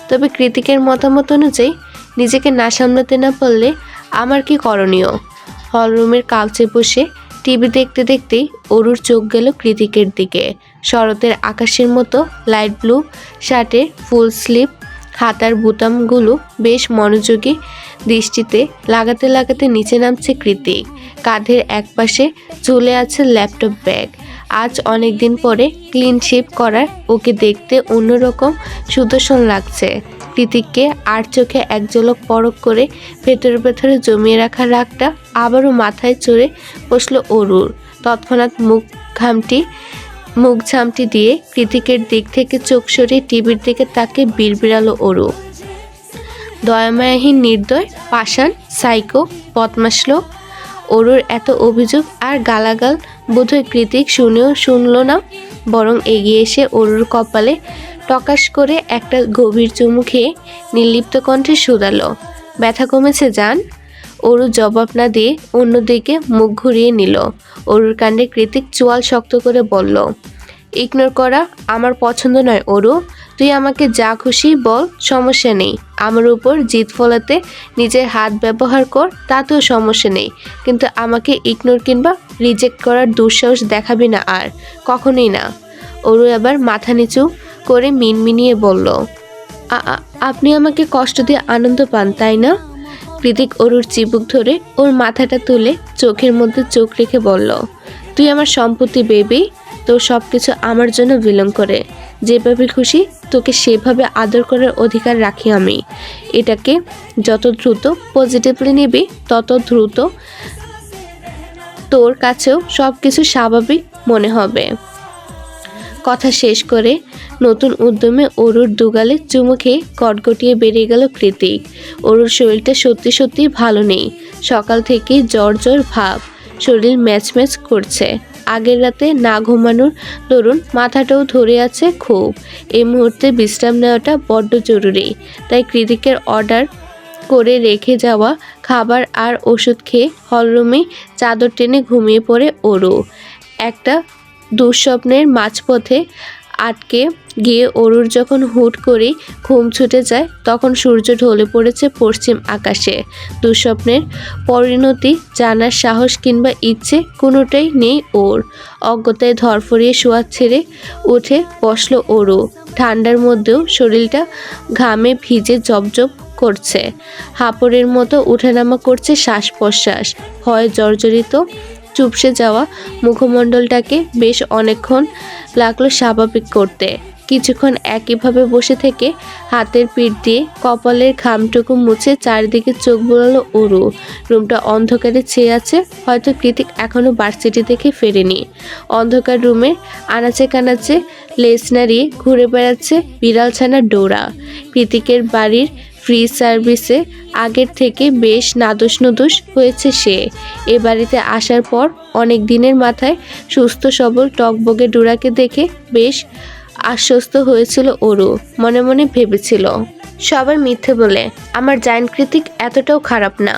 তবে কৃতিকের মতামত অনুযায়ী নিজেকে না সামলাতে না পারলে আমার কি করণীয়? হলরুমের কাউচে বসে টিভি দেখতে দেখতেই অরুর চোখ গেল কৃতিকের দিকে। শরতের আকাশের মতো লাইট ব্লু শার্টের ফুল স্লিভ হাতার বুতামগুলো বেশ মনোযোগী দৃষ্টিতে লাগাতে লাগাতে নিচে নামছে কৃতিক। কাঁধের একপাশে ঝুলে আছে ল্যাপটপ ব্যাগ। আজ অনেক দিন পরে ক্লিন শেভ করার ওকে দেখতে অন্যরকম সুদর্শন লাগছে। কৃতিককে আর চোখে এক ঝলক পরখ করে ভেতরে ভেতরে জমিয়ে রাখা রাগটা আবারও মাথায় চড়ে বসল অরুর। তৎক্ষণাৎ মুখ ঝামটি দিয়ে কৃতিকের দিক থেকে চোখ সরিয়ে টিভির দিকে তাকে বিড়বিড়ালো অরু। দয়ামায়াহীন, নির্দয়, পাষাণ, সাইকো, বদমাশ লোক। অরুর এত অভিযোগ আর গালাগাল বোধহয় কৃতিক শুনল না, বরং এগিয়ে এসে অরুর কপালে টকাশ করে একটা গভীর চুমু খেয়ে নির্লিপ্ত কণ্ঠে শুধালো, ব্যথা কমেছে জান? অরু জবাব না দিয়ে অন্যদিকে মুখ ঘুরিয়ে নিল। অরুর কাণ্ডে কৃতিক চোয়াল শক্ত করে বলল, ইগনোর করা আমার পছন্দ নয় অরু। তুই আমাকে যা খুশি বল, সমস্যা নেই। আমার উপর জিদ ফলাতে নিজের হাত ব্যবহার কর, তাতেও সমস্যা নেই। কিন্তু আমাকে ইগনোর কিংবা রিজেক্ট করার দুঃসাহস দেখাবি না আর, কখনোই না। অরু আবার মাথা নিচু করে মিনমিনিয়ে বলল, আপনি আমাকে কষ্ট দিয়ে আনন্দ পান তাই না? কৃতিক অরুর চিবুক ধরে ওর মাথাটা তুলে চোখের মধ্যে চোখ রেখে বলল, তুই আমার সম্পত্তি বেবি, তোর সব কিছু আমার জন্য বিলং করে। যেভাবে খুশি তোকে সেভাবে আদর করার অধিকার রাখি আমি। এটাকে যত দ্রুত পজিটিভলি নিবি তত দ্রুত তোর কাছেও সব কিছু স্বাভাবিক মনে হবে। কথা শেষ করে নতুন উদ্যমে অরুর দুগালে চুমু খেয়ে কটকটিয়ে বেরিয়ে গেল কৃতিক। অরুর শরীরটা সত্যি সত্যি ভালো নেই। সকাল থেকেই জ্বর জ্বর ভাব, শরীর ম্যাচ ম্যাচ করছে। আগের রাতে না ঘুমানোর দরুন মাথাটাও ধরে আছে খুব। এই মুহূর্তে বিশ্রাম নেওয়াটা বড্ড জরুরি। তাই কৃতিকের অর্ডার করে রেখে যাওয়া খাবার আর ওষুধ খেয়ে হলরুমে চাদর টেনে ঘুমিয়ে পড়ে অরু। একটা দুঃস্বপ্নের মাঝপথে আটকে গিয়ে অরুর যখন হুট করেই ঘুম ছুটে যায়, তখন সূর্য ঢলে পড়েছে পশ্চিম আকাশে। দুঃস্বপ্নের পরিণতি জানার সাহস কিংবা ইচ্ছে কোনোটাই নেই ওর। অজ্ঞতায় ধরফরিয়ে শোয়া ছেড়ে উঠে বসলো অরু। ঠান্ডার মধ্যেও শরীরটা ঘামে ভিজে জবজব করছে। হাঁপড়ের মতো উঠানামা করছে শ্বাস প্রশ্বাস। ভয়ে জর্জরিত চুপসে যাওয়া মুখমণ্ডলটাকে বেশ অনেকক্ষণ লাগলো স্বাভাবিক করতে। কিছুক্ষণ একইভাবে বসে থেকে হাতের পিঠ দিয়ে কপালের ঘামটুকু মুছে চারিদিকে চোখ বুলালো অরু। রুমটা অন্ধকারে ছেয়ে আছে, হয়তো কৃতিক এখনো ভার্সিটি থেকে ফেরেনি। অন্ধকার রুমে আনাচে কানাচে লেজ নাড়িয়ে ঘুরে বেড়াচ্ছে বিড়াল ছানা ডোরা। কৃতিকের বাড়ির ফ্রি সার্ভিসে আগের থেকে বেশ নাদুস নুদুস হয়েছে সে। এ বাড়িতে আসার পর অনেক দিনের মাথায় সুস্থ সবল টকবগে ডোরাকে দেখে বেশ আশ্বস্ত হয়েছিল অরু। মনে মনে ভেবেছিল, সবার মিথ্যে বলে আমার জায়ান্ট কৃতিক এতটাও খারাপ না।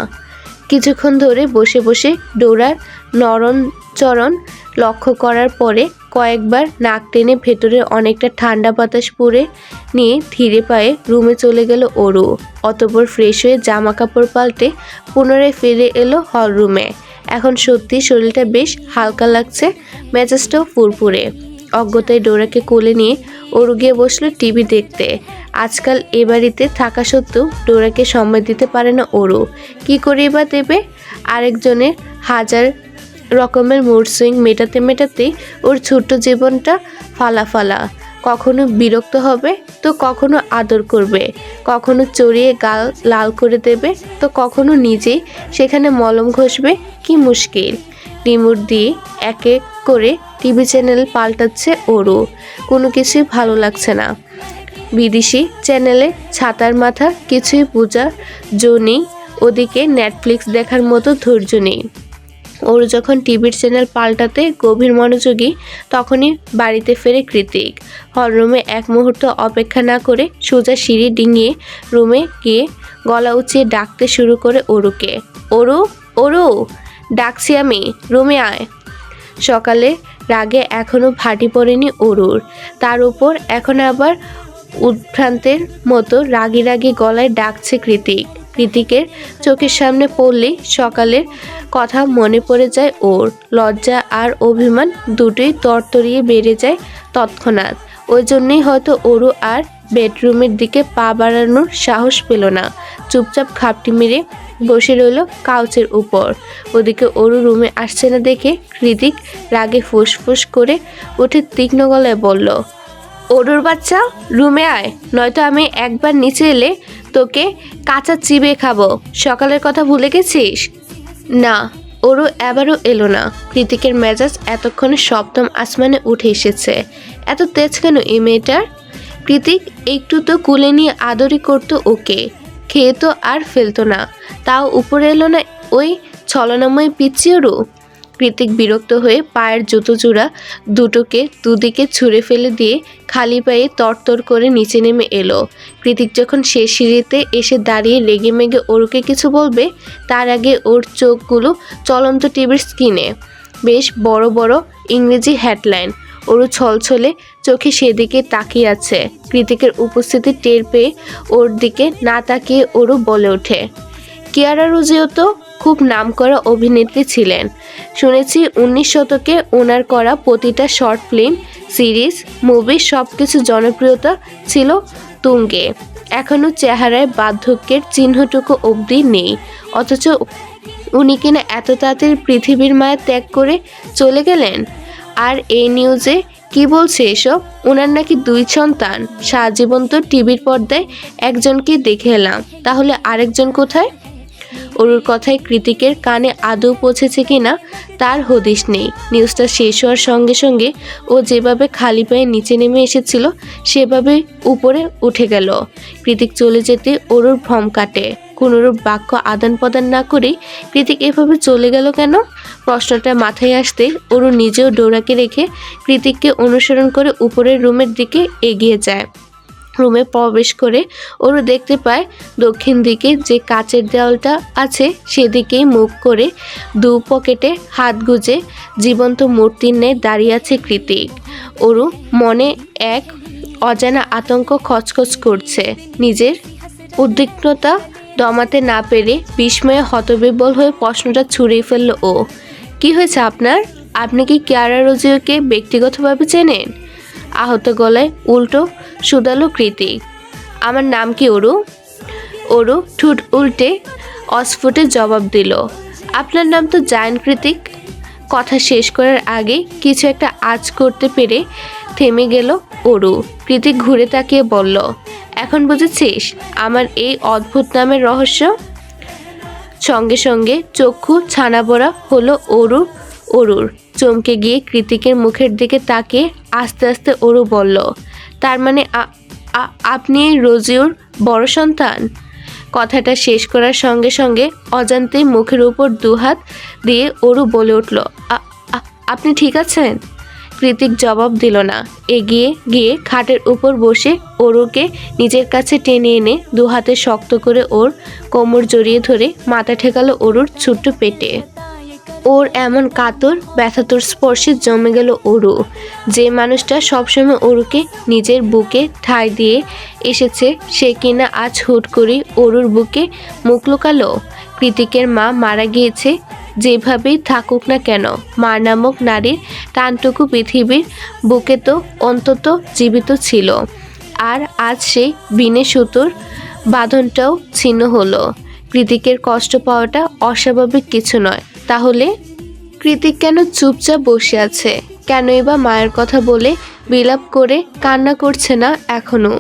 কিছুক্ষণ ধরে বসে বসে ডোরার নরণচরণ লক্ষ্য করার পরে কয়েকবার নাক টেনে ভেতরে অনেকটা ঠান্ডা বাতাস পুড়ে নিয়ে ধীরে পায়ে রুমে চলে গেল অরু। অতঃপর ফ্রেশ হয়ে জামা কাপড় পাল্টে পুনরায় ফিরে এলো হল রুমে। এখন সত্যি শরীরটা বেশ হালকা লাগছে, মেজাজটাও ফুরফুরে। অজ্ঞতায় ডোরাকে কোলে নিয়ে অরু গিয়ে বসলো টিভি দেখতে। আজকাল এ বাড়িতে থাকা সত্ত্বেও ডোরাকে সময় দিতে পারে না অরু। কী করেই বা দেবে? আরেকজনের হাজার রকমের মুড সুইং মেটাতে মেটাতেই ওর ছোট্ট জীবনটা ফালা। কখনো বিরক্ত হবে তো কখনো আদর করবে, কখনো চড়িয়ে গাল লাল করে দেবে তো কখনো নিজেই সেখানে মলম ঘষবে। কি মুশকিল! রিমোট দিয়ে এক এক করে টিভি চ্যানেল পাল্টাচ্ছে অরু। কোনো কিছুই ভালো লাগছে না। বিদেশি চ্যানেলে ছাতার মাথা কিছুই বোঝার জো নেই, ওদিকে নেটফ্লিক্স দেখার মতো ধৈর্য নেই। ওর যখন টিভির চ্যানেল পাল্টাতে গভীর মনোযোগী, তখনই বাড়িতে ফেরে কৃতিক। হলরুমে এক মুহূর্ত অপেক্ষা না করে সোজা সিঁড়ি ডিঙিয়ে রুমে গিয়ে গলা উঁচিয়ে ডাকতে শুরু করে অরুকে। অরু, অরু, ডাকছি আমি, রুমে আয়। সকালে রাগে এখনো ভাটি পড়েনি অরুর, তার উপর এখন আবার উদ্ভ্রান্তের মতো রাগি রাগি গলায় ডাকছে কৃতিক। কৃতিকের চোখের সামনে পড়লেই সকালের কথা মনে পড়ে যায় ওর। লজ্জা আর অভিমান দুটোই তরতরিয়ে বেড়ে যায় তৎক্ষণাৎ। ওই জন্যই হয়তো অরু আর বেডরুমের দিকে পা বাড়ানোর সাহস পেল না, চুপচাপ খাপটি মেরে বসে রইল কাউচের উপর। ওদিকে অরু রুমে আসছে না দেখে কৃতিক রাগে ফুসফুস করে উঠে তীক্ষ্ণ গলায় বলল, অরুর বাচ্চা, রুমে আয়, নয়তো আমি একবার নিচে এলে তোকে কাঁচা চিবে খাবো। সকালের কথা ভুলে গেছিস? না, অরু এবারও এলো না। কৃতিকের মেজাজ এতক্ষণে সপ্তম আসমানে উঠে এসেছে। এত তেজ কেন এই মেয়েটার? কৃতিক একটু তো কুলে নিয়ে আদরই করতো ওকে, খেয়ে তো আর ফেলতো না, তাও উপরে এলো না ওই ছলনাময় পিচ্চি অরু। কৃতিক বিরক্ত হয়ে পায়ের জুতো জোড়া দুটোকে দুদিকে ছুঁড়ে ফেলে দিয়ে খালি পায়ে তরতর করে নিচে নেমে এলো। কৃতিক যখন শেষ সিঁড়িতে এসে দাঁড়িয়ে রেগে মেগে অরুকে কিছু বলবে, তার আগে ওর চোখগুলো চলন্ত টিভির স্ক্রিনে বেশ বড় বড় ইংরেজি হেডলাইন। অরু ছলছলে চোখে সেদিকে তাকিয়ে আছে। কৃতিকের উপস্থিতি টের পেয়ে ওর দিকে না তাকিয়ে অরু বলে ওঠে, কিয়ারা রোজিও তো খুব নামকরা অভিনেত্রী ছিলেন, শুনেছি 19 শতকে ওনার করা প্রতিটা শর্ট ফিল্ম, সিরিজ, মুভি সব কিছু জনপ্রিয়তা ছিল তুঙ্গে। এখনও চেহারায় বার্ধক্যের চিহ্নটুকু অবধি নেই, অথচ উনি কিনা এত তাড়াতাড়ি পৃথিবীর মায়া ত্যাগ করে চলে গেলেন। আর এই নিউজে কি বলছে এসব? ওনার নাকি 2 সন্তান। সারা জীবন তো টিভির পর্দায় একজনকে দেখে এলাম, তাহলে আরেকজন কোথায়? অরুর কথায় কৃতিকের কানে আদৌ পৌঁছেছে কিনা তার হদিশ নেই। নিউজটা শেষ হওয়ার সঙ্গে সঙ্গে ও যেভাবে খালি পায়ে নিচে নেমে এসেছিল সেভাবে উপরে উঠে গেল। কৃতিক চলে যেতে অরুর ভ্রম কাটে। কোনোরূপ বাক্য আদান প্রদান না করেই কৃতিক এভাবে চলে গেল কেন? প্রশ্নটা মাথায় আসতে অরু নিজেও ডোরাকে রেখে কৃতিককে অনুসরণ করে উপরের রুমের দিকে এগিয়ে যায়। রুমে প্রবেশ করে অরু দেখতে পায় দক্ষিণ দিকে যে কাচের দেওয়ালটা আছে সেদিকেই মুখ করে 2 পকেটে হাত গুজে জীবন্ত মূর্তির ন্যায় দাঁড়িয়ে আছে কৃতিক। অরু মনে এক অজানা আতঙ্ক খচখচ করছে। নিজের উদ্বিগ্নতা দমাতে না পেরে বিস্ময়ে হতবিহ্বল হয়ে প্রশ্নটা ছুঁড়ে ফেলল ও, কি হয়েছে আপনার? আপনি কি কিয়ারা রোজিওকে ব্যক্তিগতভাবে চেনেন? আহত গলায় উল্টো শুধালো কৃতিক। আমার নাম কি অরু? অরু ঠোঁট উল্টে অস্ফুটে জবাব দিল, আপনার নাম তো জায়ান কৃতিক। কথা শেষ করার আগে কিছু একটা আঁচ করতে পেরে থেমে গেল অরু। কৃতিক ঘুরে তাকিয়ে বলল, এখন বুঝেছিস আমার এই অদ্ভুত নামের রহস্য? সঙ্গে সঙ্গে চক্ষু ছানা বড়া হলো অরুর। চমকে গিয়ে কৃতিকের মুখের দিকে তাকিয়ে আস্তে আস্তে অরু বলল, তার মানে আপনি রোজিওর বড় সন্তান? কথাটা শেষ করার সঙ্গে সঙ্গে অজান্তেই মুখের উপর 2 হাত দিয়ে অরু বলে উঠল, আপনি ঠিক আছেন? কৃতিক জবাব দিল না। এগিয়ে গিয়ে খাটের উপর বসে অরুকে নিজের কাছে টেনে এনে 2 হাতে শক্ত করে ওর কোমর জড়িয়ে ধরে মাথা ঠেকালো অরুর ছোট্ট পেটে। ওর এমন কাতর ব্যথাতর স্পর্শে জমে গেল অরু। যে মানুষটা সবসময় অরুকে নিজের বুকে ঠাঁই দিয়ে এসেছে সে কিনা আজ হুট করে অরুর বুকে মুখ লুকালো। কৃতিকের মা মারা গিয়েছে, যেভাবেই থাকুক না কেন মা নামক নারীর টানটুকু পৃথিবীর বুকে তো অন্তত জীবিত ছিল। আর আজ সেই বিনে সুতোর বাঁধনটাও ছিন্ন হলো। কৃতিকের কষ্ট পাওয়াটা অস্বাভাবিক কিছু নয়। তাহলে কৃতিক কেন চুপচাপ বসে আছে? কেনই বা মায়ের কথা বলে বিলাপ করে কান্না করছে না এখনো?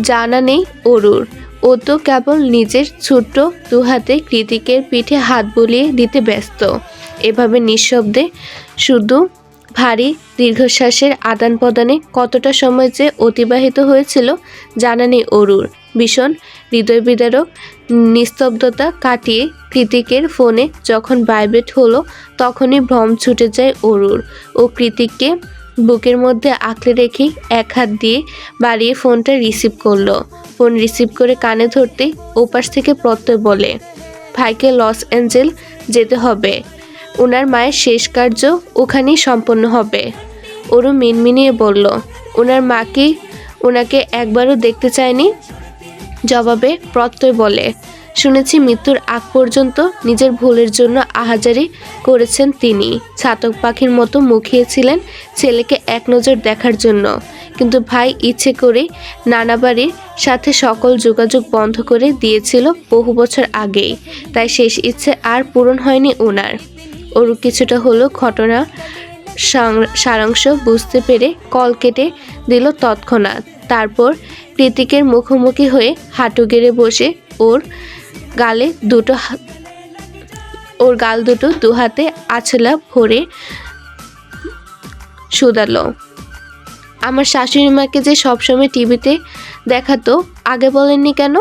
জানা নেই অরুর। ও তো কেবল নিজের ছোট্ট 2 হাতে কৃতিকের পিঠে হাত বুলিয়ে দিতে ব্যস্ত। এভাবে নিঃশব্দে শুধু ভারী দীর্ঘশ্বাসের আদান প্রদানে কতটা সময় যে অতিবাহিত হয়েছিল জানা নেই অরুর। ভীষণ হৃদয় বিদারক নিস্তব্ধতা কাটিয়ে কৃতিকের ফোনে যখন ভাইব্রেট হলো তখনই ভ্রম ছুটে যায় অরুর। ও কৃতিককে বুকের মধ্যে আঁকড়ে রেখে এক হাত দিয়ে বাড়িয়ে ফোনটা রিসিভ করলো। ফোন রিসিভ করে কানে ধরতে ওপাশ থেকে প্রত্যয় বলে, ভাইকে লস অ্যাঞ্জেল যেতে হবে, ওনার মায়ের শেষ কার্য ওখানেই সম্পন্ন হবে। ওরও মিনমিনিয়ে বলল, ওনার মাকে ওনাকে একবারও দেখতে চায়নি। জবাবে প্রত্যয় বলে, শুনেছি মৃত্যুর আগ পর্যন্ত নিজের ভুলের জন্য আহাজারি করেছেন তিনি। ছাতক পাখির মতো মুখিয়েছিলেন ছেলেকে এক নজর দেখার জন্য, কিন্তু ভাই ইচ্ছে করে নানা বাড়ির সাথে সকল যোগাযোগ বন্ধ করে দিয়েছিল বহু বছর আগেই। তাই শেষ ইচ্ছে আর পূরণ হয়নি ওনার। ওরও কিছুটা হলো ঘটনা সারাংশ বুঝতে পেরে কল কেটে দিল তৎক্ষণাৎ। তারপর কৃতিকের মুখোমুখি হয়ে হাঁটু গেড়ে বসে ওর গাল দুটো দু হাতে আছলা ভরে শুধালো, আমার শাশুড়ি মাকে যে সবসময় টিভিতে দেখাতো আগে বলেননি কেন?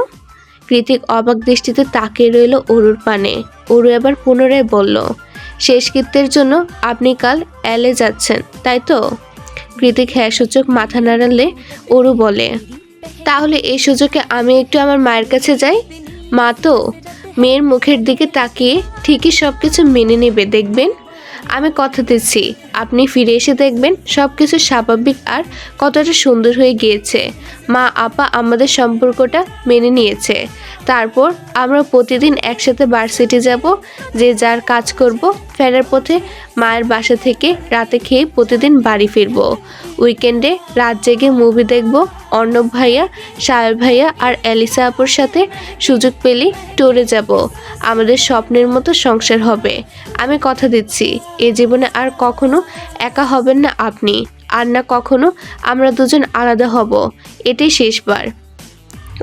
কৃতিক অবাক দৃষ্টিতে তাকিয়ে রইল অরুর পানে। অরু এবার পুনরায় বলল, শেষকৃত্যের জন্য আপনি কাল এলে যাচ্ছেন তাই তো? কৃতিক হ্যাঁ সূচক মাথা নাড়ালে অরু বলে, তাহলে এই সুযোগে আমি একটু আমার মায়ের কাছে যাই। মা তো মেয়ের মুখের দিকে তাকিয়ে ঠিকই সব কিছু মেনে নেবে, দেখবেন। আমি কথা দিচ্ছি, আপনি ফিরে এসে দেখবেন সব কিছু স্বাভাবিক আর কতটা সুন্দর হয়ে গিয়েছে। মা আপা আমাদের সম্পর্কটা মেনে নিয়েছে। তারপর আমরা প্রতিদিন একসাথে ভার্সিটি যাব, যে যার কাজ করব। ফেরার পথে মায়ের বাসা থেকে রাতে খেয়ে প্রতিদিন বাড়ি ফিরব। উইকেন্ডে রাত জেগে মুভি দেখব। অর্ণব ভাইয়া, সায়র ভাইয়া আর এলিসা আপুর সাথে সুযোগ পেলেই ট্যুরে যাব। আমাদের স্বপ্নের মতো সংসার হবে। আমি কথা দিচ্ছি, এ জীবনে আর কখনো একা হবেন না আপনি, আর না কখনো আমরা দুজন আলাদা হব। এটাই শেষবার।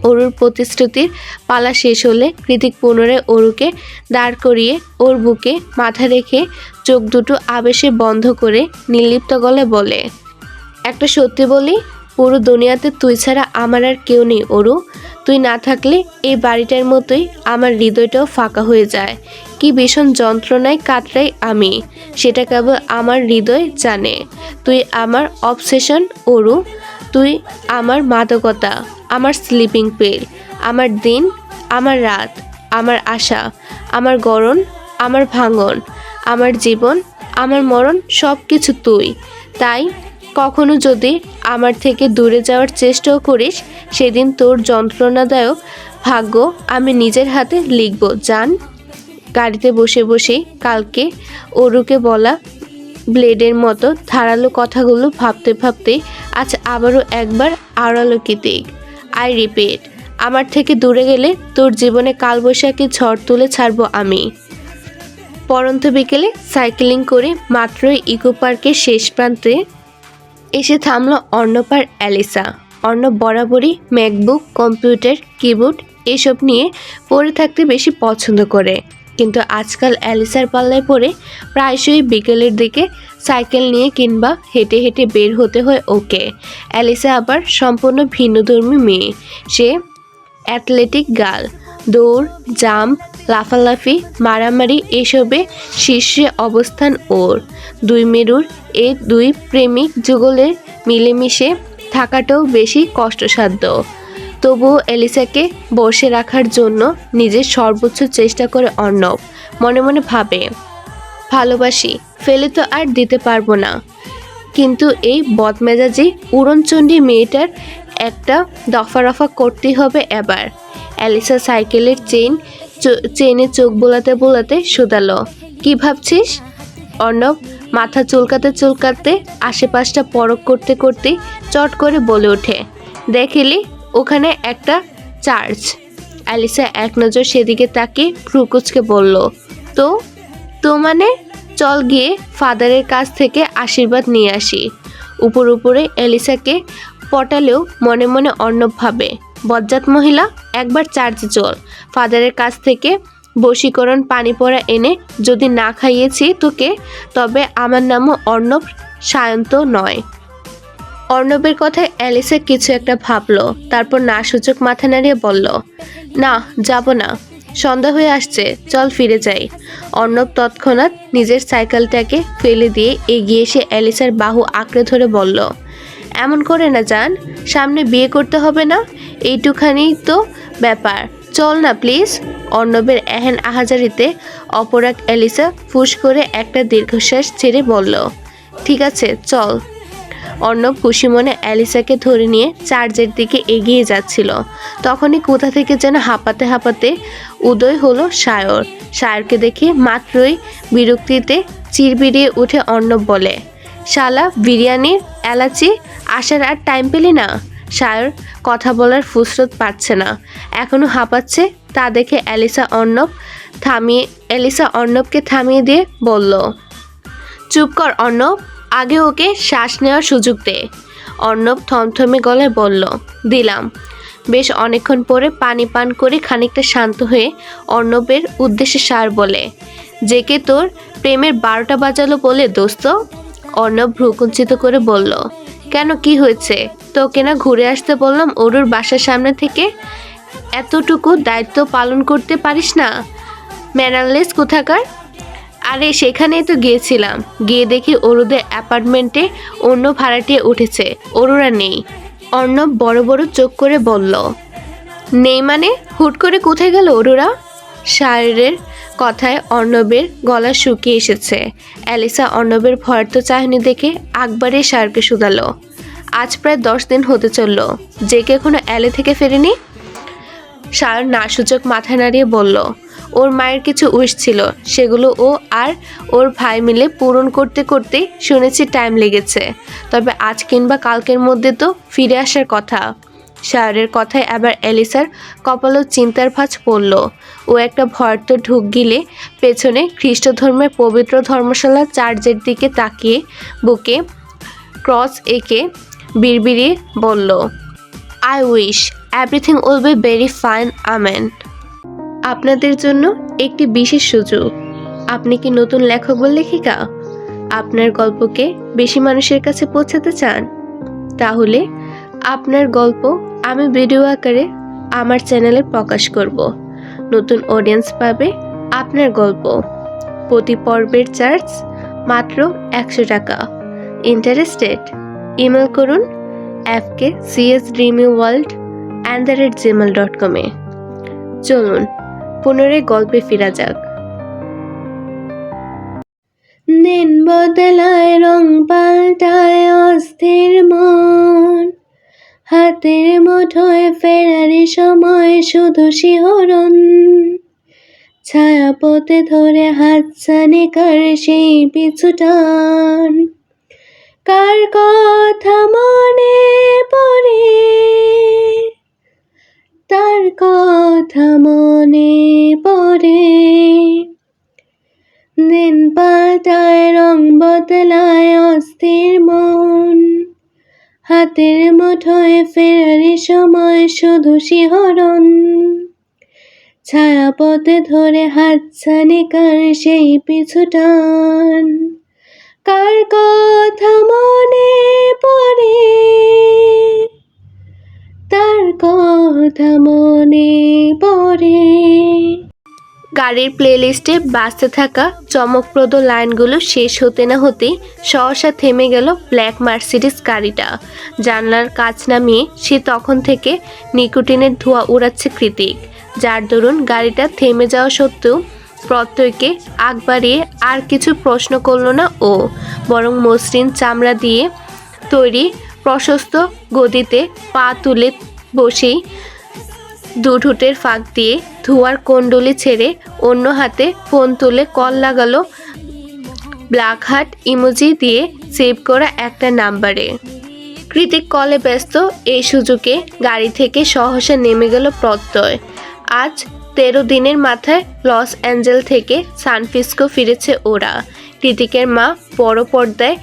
অরুর প্রতিশ্রুতির পালা শেষ হলে কৃতিক পুনরায় অরুকে দাঁড় করিয়ে ওর বুকে মাথা রেখে চোখ দুটো আবেশে বন্ধ করে নির্লিপ্ত গলায় বলে, একটা সত্যি বলি, পুরো দুনিয়াতে তুই ছাড়া আমার আর কেউ নেই অরু। তুই না থাকলে এই বাড়িটার মতোই আমার হৃদয়টাও ফাঁকা হয়ে যায়। কি ভীষণ যন্ত্রণায় কাতরাই আমি, সেটা কেবল আমার হৃদয় জানে। তুই আমার অবসেশন অরু, তুই আমার মাদকতা, আমার স্লিপিং পিল, আমার দিন, আমার রাত, আমার আশা, আমার গড়ন, আমার ভাঙন, আমার জীবন, আমার মরণ, সব কিছু তুই। তাই কখনো যদি আমার থেকে দূরে যাওয়ার চেষ্টাও করিস, সেদিন তোর যন্ত্রণাদায়ক ভাগ্য আমি নিজের হাতে লিখব জান। গাড়িতে বসে বসেই কালকে অরুকে বলা ব্লেডের মতো ধারালো কথাগুলো ভাবতে ভাবতে আজ আবারও একবার আড়ালো কৃতিক। আই রিপিট, আমার থেকে দূরে গেলে তোর জীবনে কালবৈশাখী ঝড় তুলে ছাড়বো আমি। পরন্ত বিকেলে সাইকেলিং করে মাত্রই ইকো পার্কের শেষ প্রান্তে এসে থামলো অর্ণব আর এলিসা। অর্ণব বরাবরই ম্যাকবুক, কম্পিউটার, কিবোর্ড এসব নিয়ে পড়ে থাকতে বেশি পছন্দ করে, কিন্তু আজকাল এলিসার পাল্লায় পড়ে প্রায়শই বিকেলের দিকে সাইকেল নিয়ে কিংবা হেঁটে হেঁটে বের হতে হয় ওকে। এলিসা আবার সম্পূর্ণ ভিন্নধর্মী মেয়ে। সে অ্যাথলেটিক গার্ল, দৌড়, জাম্প, লাফালাফি, মারামারি এসবে শীর্ষে অবস্থান ওর। দুই মেরুর এই দুই প্রেমিক যুগলের মিলেমিশে থাকাটাও বেশি কষ্টসাধ্য। তবুও এলিসাকে বসে রাখার জন্য নিজের সর্বোচ্চ চেষ্টা করে অর্ণব। মনে মনে ভাবে, ভালোবাসি, ফেলে তো আর দিতে পারবো না, কিন্তু এই বদমেজাজি উড়নচণ্ডী মেয়েটার একটা দফা করতেই হবে এবার। এলিসা সাইকেলের চেইনে চোখ বোলাতে বোলাতে শুধালো, কি ভাবছিস? অর্ণব মাথা চুলকাতে আশেপাশটা পরখ করতে করতে চট করে বলে ওঠে, দেখলি ওখানে একটা চার্চ। এলিসা এক নজর সেদিকে তাকিয়ে ভ্রুকুচকে বলল, তো মানে? চল গিয়ে ফাদারের কাছ থেকে আশীর্বাদ নিয়ে আসি। উপরে এলিসাকে পটালেও মনে মনে অর্ণব ভাবে, বজ্জাত মহিলা, একবার চার্চে চল। ফাদারের কাছ থেকে বশীকরণ পানি পড়া এনে যদি না খাইয়েছি তোকে, তবে আমার নামও অর্ণব সায়ন্ত নয়। অর্ণবের কথায় অ্যালিসা কিছু একটা ভাবলো, তারপর না সূচক মাথা নাড়িয়ে বলল, না যাব না, সন্ধ্যা হয়ে আসছে, চল ফিরে যাই। অর্ণব তৎক্ষণাৎ নিজের সাইকেলটাকে ফেলে দিয়ে এগিয়ে এসে অ্যালিসার বাহু আঁকড়ে ধরে বলল, এমন করে না জান, সামনে বিয়ে করতে হবে না, এইটুখানি তো ব্যাপার, চল না প্লিজ। অর্ণবের এহেন আহাজারিতে অপরাগ অ্যালিসা ফুস করে একটা দীর্ঘশ্বাস ছেড়ে বলল, ঠিক আছে চল। অর্ণব খুশি মনে অ্যালিসাকে ধরে নিয়ে চার্চের দিকে এগিয়ে যাচ্ছিল। তখনই কোথা থেকে যেন হাঁপাতে হাঁপাতে উদয় হলো সায়র। সায়রকে দেখে মাত্রই বিরক্তিতে চিরবিরিয়ে উঠে অর্ণব বলে, শালা বিরিয়ানির এলাচি, আসার আর টাইম পেলি না? সায়র কথা বলার ফুসরত পাচ্ছে না, এখনো হাঁপাচ্ছে। তা দেখে অ্যালিসা অর্ণবকে থামিয়ে দিয়ে বলল, চুপ কর অর্ণব, আগে ওকে শ্বাস নেওয়ার সুযোগ দে। অর্ণব থমথমে গলায় বলল, দিলাম। বেশ অনেকক্ষণ পরে পানি পান করে খানিকটা শান্ত হয়ে অর্ণবের উদ্দেশ্যে সার বলে, জেকে তোর প্রেমের 12টা বাজালো বলে দোস্ত? অর্ণব ভ্রুকুঞ্চিত করে বলল, কেন, কি হয়েছে? তোকে না ঘুরে আসতে বললাম অরুর বাসার সামনে থেকে? এতটুকু দায়িত্ব পালন করতে পারিস না? ম্যানারলেস কোথাকার। আরে সেখানেই তো গিয়েছিলাম, গিয়ে দেখি অরুদের অ্যাপার্টমেন্টে অন্য ভাড়াটিয়ে উঠেছে, অরুরা নেই। অর্ণব বড় বড় চোখ করে বলল, নেই মানে? হুট করে কোথায় গেল অরুরা? সায়রের কথায় অর্ণবের গলা শুকিয়ে এসেছে। অ্যালিসা অর্ণবের ভয়ার্থ চাহনি দেখে আকবারে সায়রকে শুধালো, আজ প্রায় 10 দিন হতে চলল, যে কে এখনো অ্যালে থেকে ফেরেনি? সায়র না সূচক মাথা নাড়িয়ে বলল, ওর মায়ের কিছু উইশ ছিল, সেগুলো ও আর ওর ভাই মিলে পূরণ করতে করতে শুনেছি টাইম লেগেছে, তবে আজ কিংবা কালকের মধ্যে তো ফিরে আসার কথা। সায়রের কথায় আবার অ্যালিসার কপালও চিন্তার ভাঁজ পড়ল। ও একটা ভয়ার্থ ঢুক গিলে পেছনে খ্রিস্ট ধর্মের পবিত্র ধর্মশালা চার্চের দিকে তাকিয়ে বুকে ক্রস এঁকে বিড়বিড়িয়ে বলল, I wish everything will be very fine, amen. আপনাদের জন্য একটি বিশেষ সুযোগ। আপনি কি নতুন লেখক বা লেখিকা? আপনার গল্পকে বেশি মানুষের কাছে পৌঁছাতে চান? তাহলে আপনার গল্প আমি ভিডিও আকারে আমার চ্যানেলে প্রকাশ করব। নতুন অডিয়েন্স পাবে আপনার গল্প। প্রতি পর্বের চার্জ মাত্র 100 টাকা। ইন্টারেস্টেড? ইমেল করুন fkcsdreamyworld@gmail.com এ। চলুন পুনরায় গল্পে ফেরা যাক। দিন বদলায়, রং পাল্টায় অস্থির মন, হাতের মুঠোয় ফেরারি সময় শুধু শিহরণ, ছায়াপথে ধরে হাতছানি কার সেই পিছু টান, কার কথা মনে পড়ে, তার কথা মনে পড়ে। দিন পাল্টায়, রং বদলায় অস্থির মন, হাতের মুঠোয় ফেরারি সময় শুধু শিহরণ, ছায়াপথে ধরে হাতছানি কার সেই পিছু টান, কার কথা মনে পড়ে, তার কথা মনে পড়ে। গাড়ির প্লেলিস্টে বাজতে থাকা চমকপ্রদ লাইনগুলো শেষ হতে না হতেই সহসা থেমে গেল ব্ল্যাক মার্সিডিজ গাড়িটা। জানলার কাচ নামিয়ে সে তখন থেকে নিকোটিনের ধোঁয়া উড়াচ্ছে কৃতিক, যার দরুন গাড়িটা থেমে যাওয়া সত্ত্বেও প্রত্যয়কে আগ বাড়িয়ে আর কিছু প্রশ্ন করল না ও, বরং মসৃণ চামড়া দিয়ে তৈরি প্রশস্ত গদিতে পা তুলে বসেই দুঠোঁটের ফাঁক দিয়ে ধোঁয়ার কুণ্ডলি ছেড়ে অন্য হাতে ফোন তুলে কল লাগালো ব্ল্যাক হার্ট ইমোজি দিয়ে সেভ করা একটা নাম্বারে। কৃতিক কলে ব্যস্ত এই সুযোগে গাড়ি থেকে সহসা নেমে গেল প্রত্যয়। আজ 13 দিনের মাথায় লস অ্যাঞ্জেল থেকে সান ফ্রান্সিসকো ফিরেছে ওরা। কৃতিকের মা বড় পর্দায়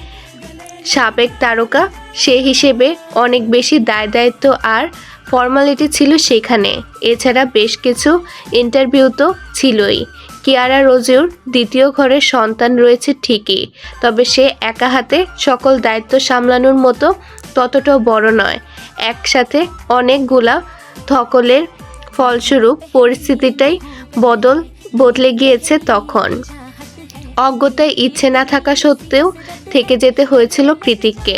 সাবেক তারকা, সে হিসেবে অনেক বেশি দায়িত্ব আর ফর্মালিটি ছিল সেখানে। এছাড়া বেশ কিছু ইন্টারভিউ তো ছিলই। কিয়ারা রোজিওর দ্বিতীয় ঘরের সন্তান রয়েছে ঠিকই, তবে সে একা হাতে সকল দায়িত্ব সামলানোর মতো ততটাও বড় নয়। একসাথে অনেকগুলা ধকলের ফলস্বরূপ পরিস্থিতিটাই বদলে গিয়েছে তখন। অজ্ঞতায় ইচ্ছে না থাকা সত্ত্বেও থেকে যেতে হয়েছিল কৃতিককে।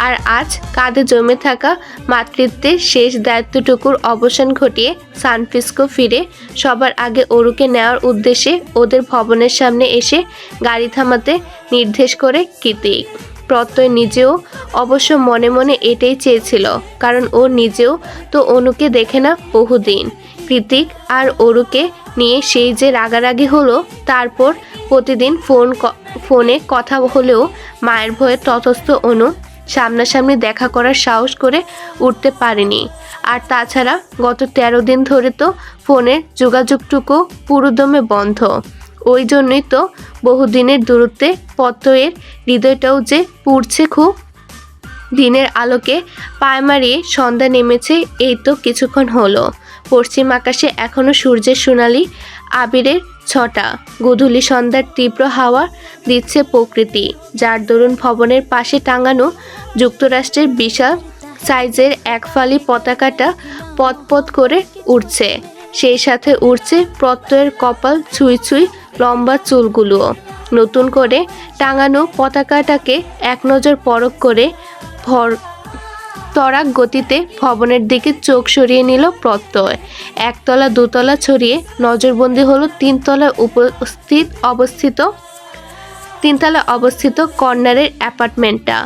আর আজ কাঁধে জমে থাকা মাতৃত্বের শেষ দায়িত্বটুকুর অবসান ঘটিয়ে সান ফ্রান্সিসকো ফিরে সবার আগে অরুকে নেওয়ার উদ্দেশ্যে ওদের ভবনের সামনে এসে গাড়ি থামাতে নির্দেশ করে কৃতিক। প্রত্যয় নিজেও অবশ্য মনে মনে এটাই চেয়েছিল, কারণ ও নিজেও তো অনুকে দেখে না বহুদিন। কৃতিক আর অরুকে নিয়ে সেই যে রাগারাগি হলো, তারপর প্রতিদিন ফোনে কথা হলেও মায়ের ভয়ে ততস্থ অনু সামনাসামনি দেখা করার সাহস করে উঠতে পারেনি। আর তাছাড়া গত 13 দিন ধরে তো ফোনের যোগাযোগটুকু পুরোদমে বন্ধ। ওই জন্যই তো বহুদিনের দূরত্বে প্রত্যয়ের হৃদয়টাও যে পুড়ছে খুব। দিনের আলোকে পায়ে মারিয়ে সন্ধ্যা নেমেছে এই তো কিছুক্ষণ হলো। পশ্চিম আকাশে এখনো সূর্যের সোনালি আবিরের ছটা। গোধূলি সন্ধ্যার তীব্র হাওয়া দিচ্ছে প্রকৃতি, যার দরুন ভবনের পাশে টাঙানো যুক্তরাষ্ট্রের বিশাল সাইজের একফালি পতাকাটা পতপত করে উঠছে। সেই সাথে উঠছে প্রত্যয়ের কপাল ছুঁই ছুঁই লম্বা চুলগুলোও। নতুন করে টাঙানো পতাকাটাকে এক নজর পরখ করে তরাক গতিতে ভবনের দিকে চোখ সরিয়ে নিল প্রত্যয়। একতলা দুতলা ছড়িয়ে নজরবন্দি হলো তিনতলায় অবস্থিত কর্নারের অ্যাপার্টমেন্টটা।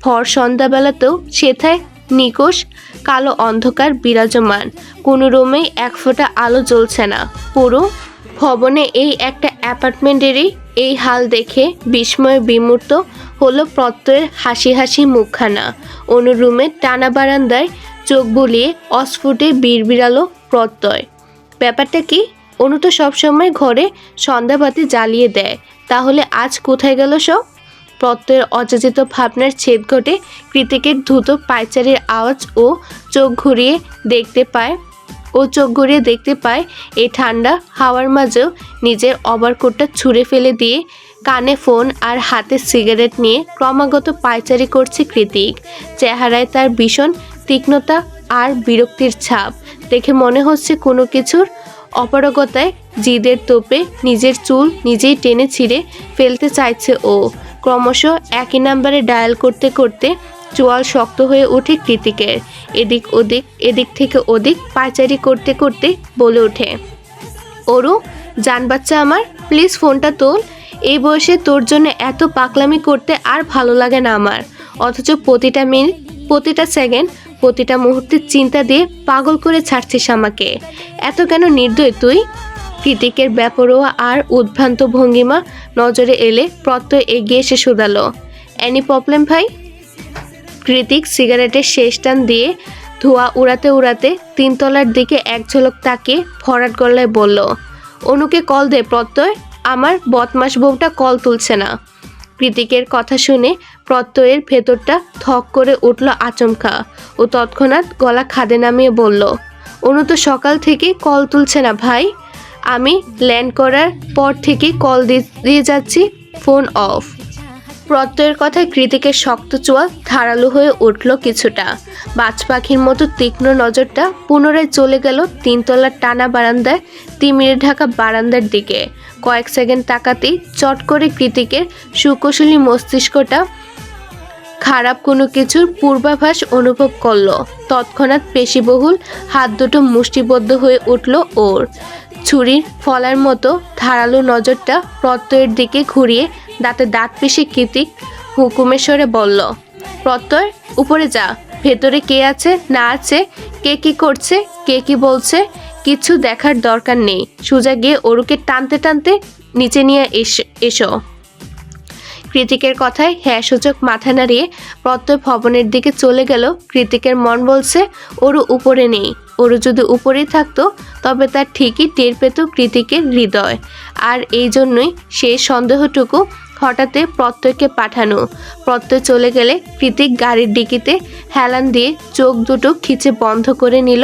ভর সন্ধ্যাবেলাতেও সেথায় নিকোষ কালো অন্ধকার বিরাজমান। কোনো রুমেই এক ফোঁটা আলো জ্বলছে না। পুরো ভবনে এই একটা অ্যাপার্টমেন্টেরই এই হাল দেখে বিস্ময়ে বিমূর্ত হলো প্রত্যয়ের হাসি হাসি মুখখানা। অনু রুমের টানা বারান্দায় চোখ বুলিয়ে অস্ফুটে বিড়বিড়ালো প্রত্যয়। ব্যাপারটা কি? অনু তো সবসময় ঘরে সন্ধ্যাবাতি জ্বালিয়ে দেয়, তাহলে আজ কোথায় গেল সব? প্রত্যয়ের অযাচিত ভাবনার ছেদ ঘটে কৃতিকের দ্রুত পায়চারির আওয়াজ ও চোখ ঘুরিয়ে দেখতে পায় এই ঠান্ডা হাওয়ার মাঝেও নিজের ওভারকোটটা ছুঁড়ে ফেলে দিয়ে কানে ফোন আর হাতে সিগারেট নিয়ে ক্রমাগত পায়চারি করছে কৃতিক। চেহারায় তার ভীষণ তীক্ষ্ণতা আর বিরক্তির ছাপ দেখে মনে হচ্ছে কোনো কিছুর অপারগতায় জিদের তোপে নিজের চুল নিজেই টেনে ছিঁড়ে ফেলতে চাইছে ও। ক্রমশ একই নাম্বারে ডায়াল করতে করতে চোয়াল শক্ত হয়ে ওঠে কৃতিকের। এদিক থেকে ওদিক পায়চারি করতে করতে বলে ওঠে, ওরু জান বাচ্চা আমার, প্লিজ ফোনটা তোল। এই বয়সে তোর জন্য এত পাকলামি করতে আর ভালো লাগে না আমার। অথচ প্রতিটা মিনিট, প্রতিটা সেকেন্ড, প্রতিটা মুহূর্তের চিন্তা দিয়ে পাগল করে ছাড়ছিস আমাকে। এত কেন নির্দয় তুই? কৃতিকের বেপরোয়া আর উদ্ভ্রান্ত ভঙ্গিমা নজরে এলে প্রত্যয় এগিয়ে এসে শুধালো, এনি প্রবলেম ভাই? কৃতিক সিগারেটের শেষ টান দিয়ে ধোঁয়া উড়াতে উড়াতে তিনতলার দিকে এক ঝলক তাকিয়ে ভরাট গলায় বলল, অনুকে কল দে প্রত্যয়, আমার বদমাস বউটা কল তুলছে না। কৃতিকের কথা শুনে প্রত্যয়ের ভেতরটা থক করে উঠল আচমকা। ও তৎক্ষণাৎ গলা খাদে নামিয়ে বলল, অনু তো সকাল থেকে কল তুলছে না ভাই। আমি ল্যান্ড করার পর থেকে কল দিয়ে যাচ্ছি, ফোন অফ। প্রত্যয়ের কথায় কৃতিকের শক্ত চোয়াল ধারালো হয়ে উঠল কিছুটা। বাজ পাখির মতো তীক্ষ্ণ নজরটা পুনরায় চলে গেল তিনতলার টানা বারান্দায় তিমিরে ঢাকা বারান্দার দিকে। কয়েক সেকেন্ড তাকাতেই চট করে কৃতিকের সুকৌশলী মস্তিষ্কটা খারাপ কোনো কিছুর পূর্বাভাস অনুভব করল। তৎক্ষণাৎ পেশিবহুল হাত দুটো মুষ্টিবদ্ধ হয়ে উঠল ওর। ছুরির ফলার মতো ধারালো নজরটা প্রত্যয়ের দিকে ঘুরিয়ে দাঁতে দাঁত পিষে কৃতিক হুকুমের স্বরে বলল, প্রত্যয় উপরে যা, ভেতরে কে আছে না আছে, কে কি করছে, কে কি বলছে, কিছু দেখার দরকার নেই। সোজা গিয়ে অরুকে টানতে টানতে নিচে নিয়ে এসো। কৃতিকের কথায় হ্যাঁ সূচক মাথা নাড়িয়ে প্রত্যয় ভবনের দিকে চলে গেল। কৃতিকের মন বলছে ওরু উপরে নেই। ওরু যদি উপরেই থাকতো তবে তার ঠিকই টের পেত কৃতিকের হৃদয়। আর এই জন্যই সেই সন্দেহটুকু হঠাৎ প্রত্যয়কে পাঠানো। প্রত্যয় চলে গেলে কৃতিক গাড়ির ডিকিতে হেলান দিয়ে চোখ দুটো খিচে বন্ধ করে নিল।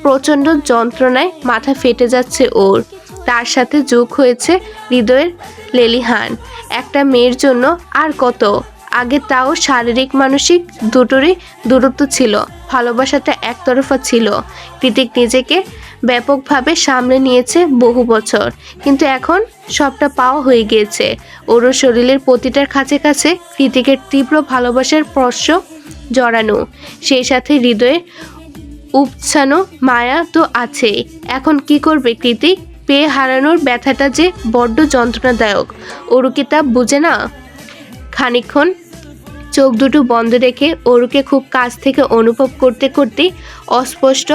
প্রচণ্ড যন্ত্রণায় মাথা ফেটে যাচ্ছে ওর। তার সাথে যোগ হয়েছে হৃদয়ের লেলিহান। একটা মেয়ের জন্য আর কত, আগে তাও শারীরিক মানসিক দুটোরই দূরত্ব ছিল, ভালোবাসাটা একতরফা ছিল। কৃতিক নিজেকে ব্যাপকভাবে সামলে নিয়েছে বহু বছর, কিন্তু এখন সবটা পাওয়া হয়ে গিয়েছে। ওর শরীরের প্রতিটার কাছে কাছে কৃতিকের তীব্র ভালোবাসার স্পর্শ জড়ানো, সেই সাথে হৃদয়ে উপছানো মায়া তো আছেই। এখন কি করবে কৃতিক? পেয়ে হারানোর ব্যথাটা যে বড্ড যন্ত্রণাদায়ক। ওরু কি তা বুঝে না? খানিকক্ষণ চোখ দুটো বন্ধ রেখে অরুকে খুব কাছ থেকে অনুভব করতে করতে অস্পষ্ট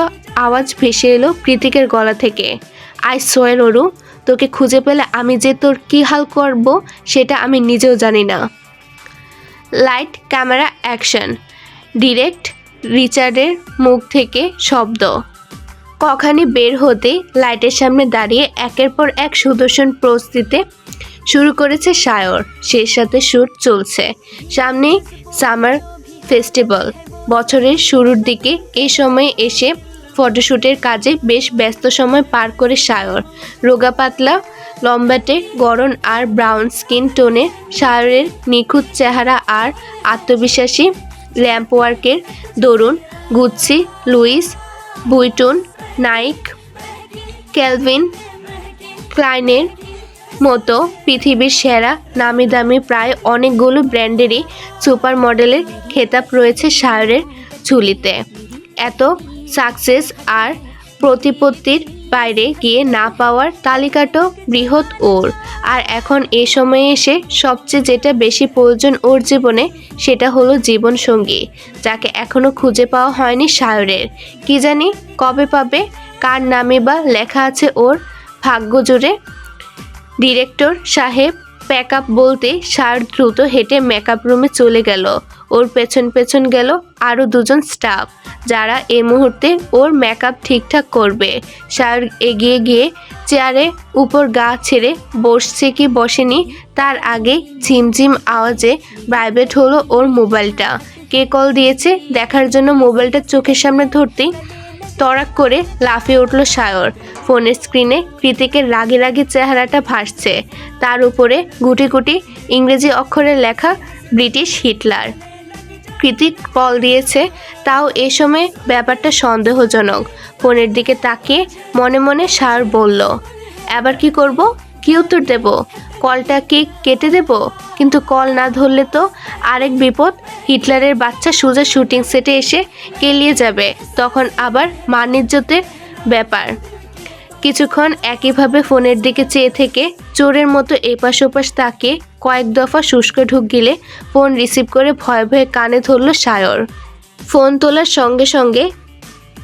আওয়াজ ভেসে এলো কৃতিকের গলা থেকে। আই সোয়ার অরু, তোকে খুঁজে পেলে আমি যে তোর কী হাল করব সেটা আমি নিজেও জানি না। Light, camera, action. ডিরেক্ট রিচার্ডের মুখ থেকে শব্দ। কখানি বের হতে লাইটের সামনে দাঁড়িয়ে একের পর এক সুদর্শন পোজ দিতে শুরু করেছে সায়র। সেই সাথে শ্যুট চলছে। সামনে সামার ফেস্টিভ্যাল, বছরের শুরুর দিকে। এই সময়ে এসে ফটোশ্যুটের কাজে বেশ ব্যস্ত সময় পার করে সায়র। রোগা পাতলা লম্বাটে গড়ন আর ব্রাউন স্কিন টোনে সায়রের নিখুঁত চেহারা আর আত্মবিশ্বাসী ল্যাম্প ওয়ার্কের দরুন গুচ্ছি, লুইস বুইটন, নাইক, ক্যালভিন ক্লাইনের মতো পৃথিবীর সেরা নামি দামি প্রায় অনেকগুলো ব্র্যান্ডেরই সুপার মডেলের খেতাব রয়েছে সায়রের ঝুলিতে। এত সাকসেস আর প্রতিপত্তির বাইরে গিয়ে না পাওয়ার তালিকাটাও বৃহৎ ওর। আর এখন এ সময়ে এসে সবচেয়ে যেটা বেশি প্রয়োজন ওর জীবনে, সেটা হলো জীবনসঙ্গী, যাকে এখনো খুঁজে পাওয়া হয়নি সায়রের। কি জানি কবে পাবে, কার নামে বা লেখা আছে ওর ভাগ্য জুড়ে। ডিরেক্টর সাহেব প্যাক আপ বলতে সায়র দ্রুত হেঁটে মেকআপ রুমে চলে গেল। ওর পেছন পেছন গেল আরও দুজন স্টাফ, যারা এই মুহূর্তে ওর মেকআপ ঠিকঠাক করবে। সায়র এগিয়ে গিয়ে চেয়ারে উপর গা ছেড়ে বসছে কি বসেনি তার আগে ঝিমঝিম আওয়াজে ভাইব্রেট হলো ওর মোবাইলটা। কে কল দিয়েছে দেখার জন্য মোবাইলটা চোখের সামনে ধরতেই তড়াক করে লাফিয়ে উঠল সায়র। ফোনের স্ক্রিনে কৃতিকের রাগি রাগি চেহারাটা ভাসছে, তার উপরে গুটি গুটি ইংরেজি অক্ষরে লেখা ব্রিটিশ হিটলার। কৃতিক কল দিয়েছে, তাও এ সময় ব্যাপারটা সন্দেহজনক। ফোনের দিকে তাকিয়ে মনে মনে সায়র বলল, এবার কি করব? কি উত্তর দেব? কলটা কি কেটে দেব? কিন্তু কল না ধরলে তো আরেক বিপদ। হিটলারের বাচ্চা সোজা শুটিং সেটে এসে কেলিয়ে যাবে, তখন আবার মান ইজ্জতের ব্যাপার। কিছুক্ষণ একইভাবে ফোনের দিকে চেয়ে থেকে চোরের মতো এপাশ ওপাশ তাকিয়ে কয়েক দফা শুষ্ক ঢুক গিলে ফোন রিসিভ করে ভয়ে ভয়ে কানে ধরল সায়র। ফোন তোলার সঙ্গে সঙ্গে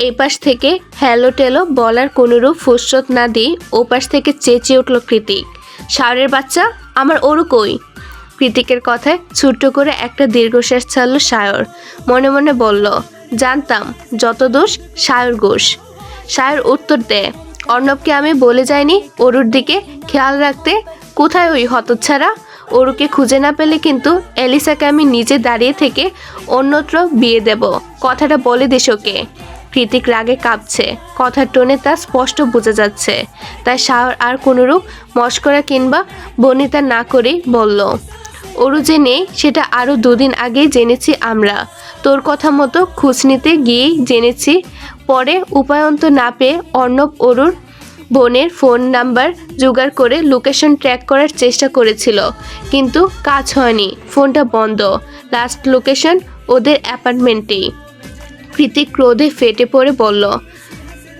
এপাশ থেকে হ্যালো টেলো বলার কোনোরূপ ফুসরত না দিয়ে ওপাশ থেকে চেঁচিয়ে উঠল কৃতিক, সায়রের বাচ্চা, আমার ওরু কই? কৃতিকের কথায় ছোট্ট করে একটা দীর্ঘশ্বাস ছাড়ল সায়র। মনে মনে বলল, জানতাম যত দোষ সায়র ঘোষ। সায়র উত্তর দেয়, অর্ণবকে আমি বলে যাইনি অরুর দিকে খেয়াল রাখতে? কোথায় ওই হতচ্ছাড়া? অরুকে খুঁজে না পেলে কিন্তু এলিসাকে আমি নিজে দাঁড়িয়ে থেকে অন্যত্র বিয়ে দেব, কথাটা বলে দিস ওকে। কৃতিক রাগে কাঁপছে, কথার টোনে তা স্পষ্ট বোঝা যাচ্ছে। তাই সায়র আর কোনোরূপ মস্করা কিংবা বনিতা না করেই বলল, অরু যে নেই সেটা আরও 2 দিন আগেই জেনেছি আমরা। তোর কথা মতো খোঁজ নিতে গিয়েই জেনেছি। পরে উপায়ন্ত না পেয়ে অর্ণব অরুর বোনের ফোন নাম্বার জোগাড় করে লোকেশন ট্র্যাক করার চেষ্টা করেছিল, কিন্তু কাজ হয়নি, ফোনটা বন্ধ। লাস্ট লোকেশন ওদের অ্যাপার্টমেন্টেই। কৃতিক ক্রোধে ফেটে পড়ে বলল,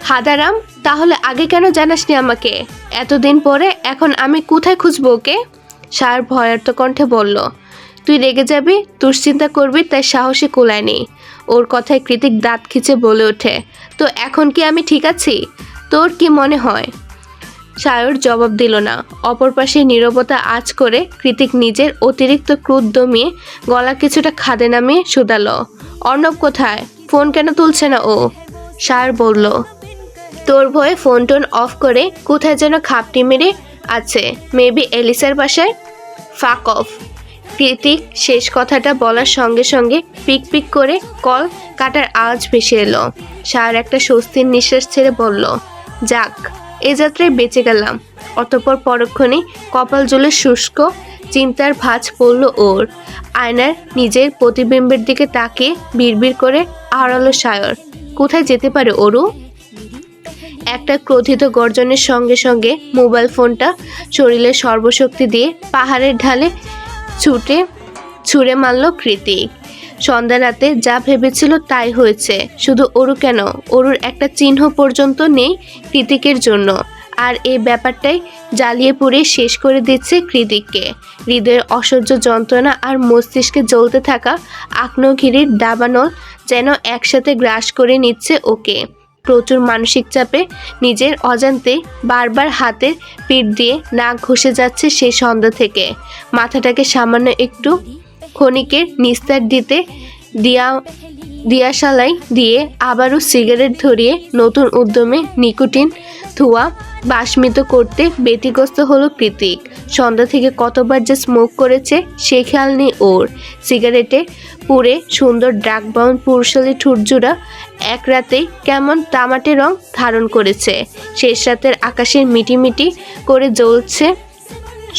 হাদারাম, তাহলে আগে কেন জানাসনি আমাকে? এতদিন পরে এখন আমি কোথায় খুঁজবো ওকে? সায়র ভয়ার্থ কণ্ঠে বলল, তুই রেগে যাবি, দুশ্চিন্তা করবি, তাই সাহসে কোলায় নেই। ওর কথায় কৃতিক দাঁত খিচে বলে ওঠে, তো এখন কি আমি ঠিক আছি? তোর কি মনে হয়? সায়র জবাব দিল না। অপর পাশে নীরবতা আঁচ করে কৃতিক নিজের অতিরিক্ত ক্রোধ দমিয়ে গলা কিছুটা খাদে নামিয়ে শুধালো, অর্ণব কোথায়? ফোন কেন তুলছে না ও? সায়র বলল, তোর ভয়ে ফোন টোন অফ করে কোথায় যেন খাপটি মেরে আছে, মেবি এলিসার বাসায়। ফাক অফ। কৃতিক শেষ কথাটা বলার সঙ্গে সঙ্গে পিক পিক করে কল কাটার আওয়াজ ভেসে এলো। সায়র একটা স্বস্তির নিঃশ্বাস ছেড়ে বলল, যাক, এ যাত্রায় বেঁচে গেলাম। অতঃপর পরক্ষণে কপাল জ্বলে শুষ্ক চিন্তার ভাঁজ পড়ল ওর। আয়নার নিজের প্রতিবিম্বের দিকে তাকিয়ে বিড়বিড় করে আওড়ালো সায়র, কোথায় যেতে পারে অরু? একটা ক্রোধিত গর্জনের সঙ্গে সঙ্গে মোবাইল ফোনটা শরীরের সর্বশক্তি দিয়ে পাহাড়ের ঢালে ছুঁড়ে মারল কৃতিক। সন্ধ্যা রাতে যা ভেবেছিল তাই হয়েছে। শুধু অরু কেন, অরুর একটা চিহ্ন পর্যন্ত নেই কৃতিকের জন্য। আর এই ব্যাপারটাই জ্বালিয়ে পুড়িয়ে শেষ করে দিচ্ছে কৃতিককে। হৃদয়ের অসহ্য যন্ত্রণা আর মস্তিষ্কে জ্বলতে থাকা আগ্নেয়গিরির দাবানল যেন একসাথে গ্রাস করে নিচ্ছে ওকে। প্রচুর মানসিক চাপে নিজের অজান্তে বারবার হাতের পিঠ দিয়ে নাক ঘষে যাচ্ছে সেই সন্ধ্যা থেকে। মাথাটাকে সামান্য একটু ক্ষণিকের নিস্তার দিতে দিয়াশালাই দিয়ে আবারও সিগারেট ধরিয়ে নতুন উদ্যমে নিকোটিন ধোঁয়া বাষ্মিত করতে ব্যতিগ্রস্ত হলো কৃতিক। সন্ধ্যা থেকে কতবার যে স্মোক করেছে সে খেয়াল নেই ওর। সিগারেটে পুড়ে সুন্দর ড্রাগ বাউন্ড পুরুষালী ঠুটজোড়া এক রাতেই কেমন তামাটে রং ধারণ করেছে। শেষ রাতের আকাশের মিটিমিটি করে জ্বলছে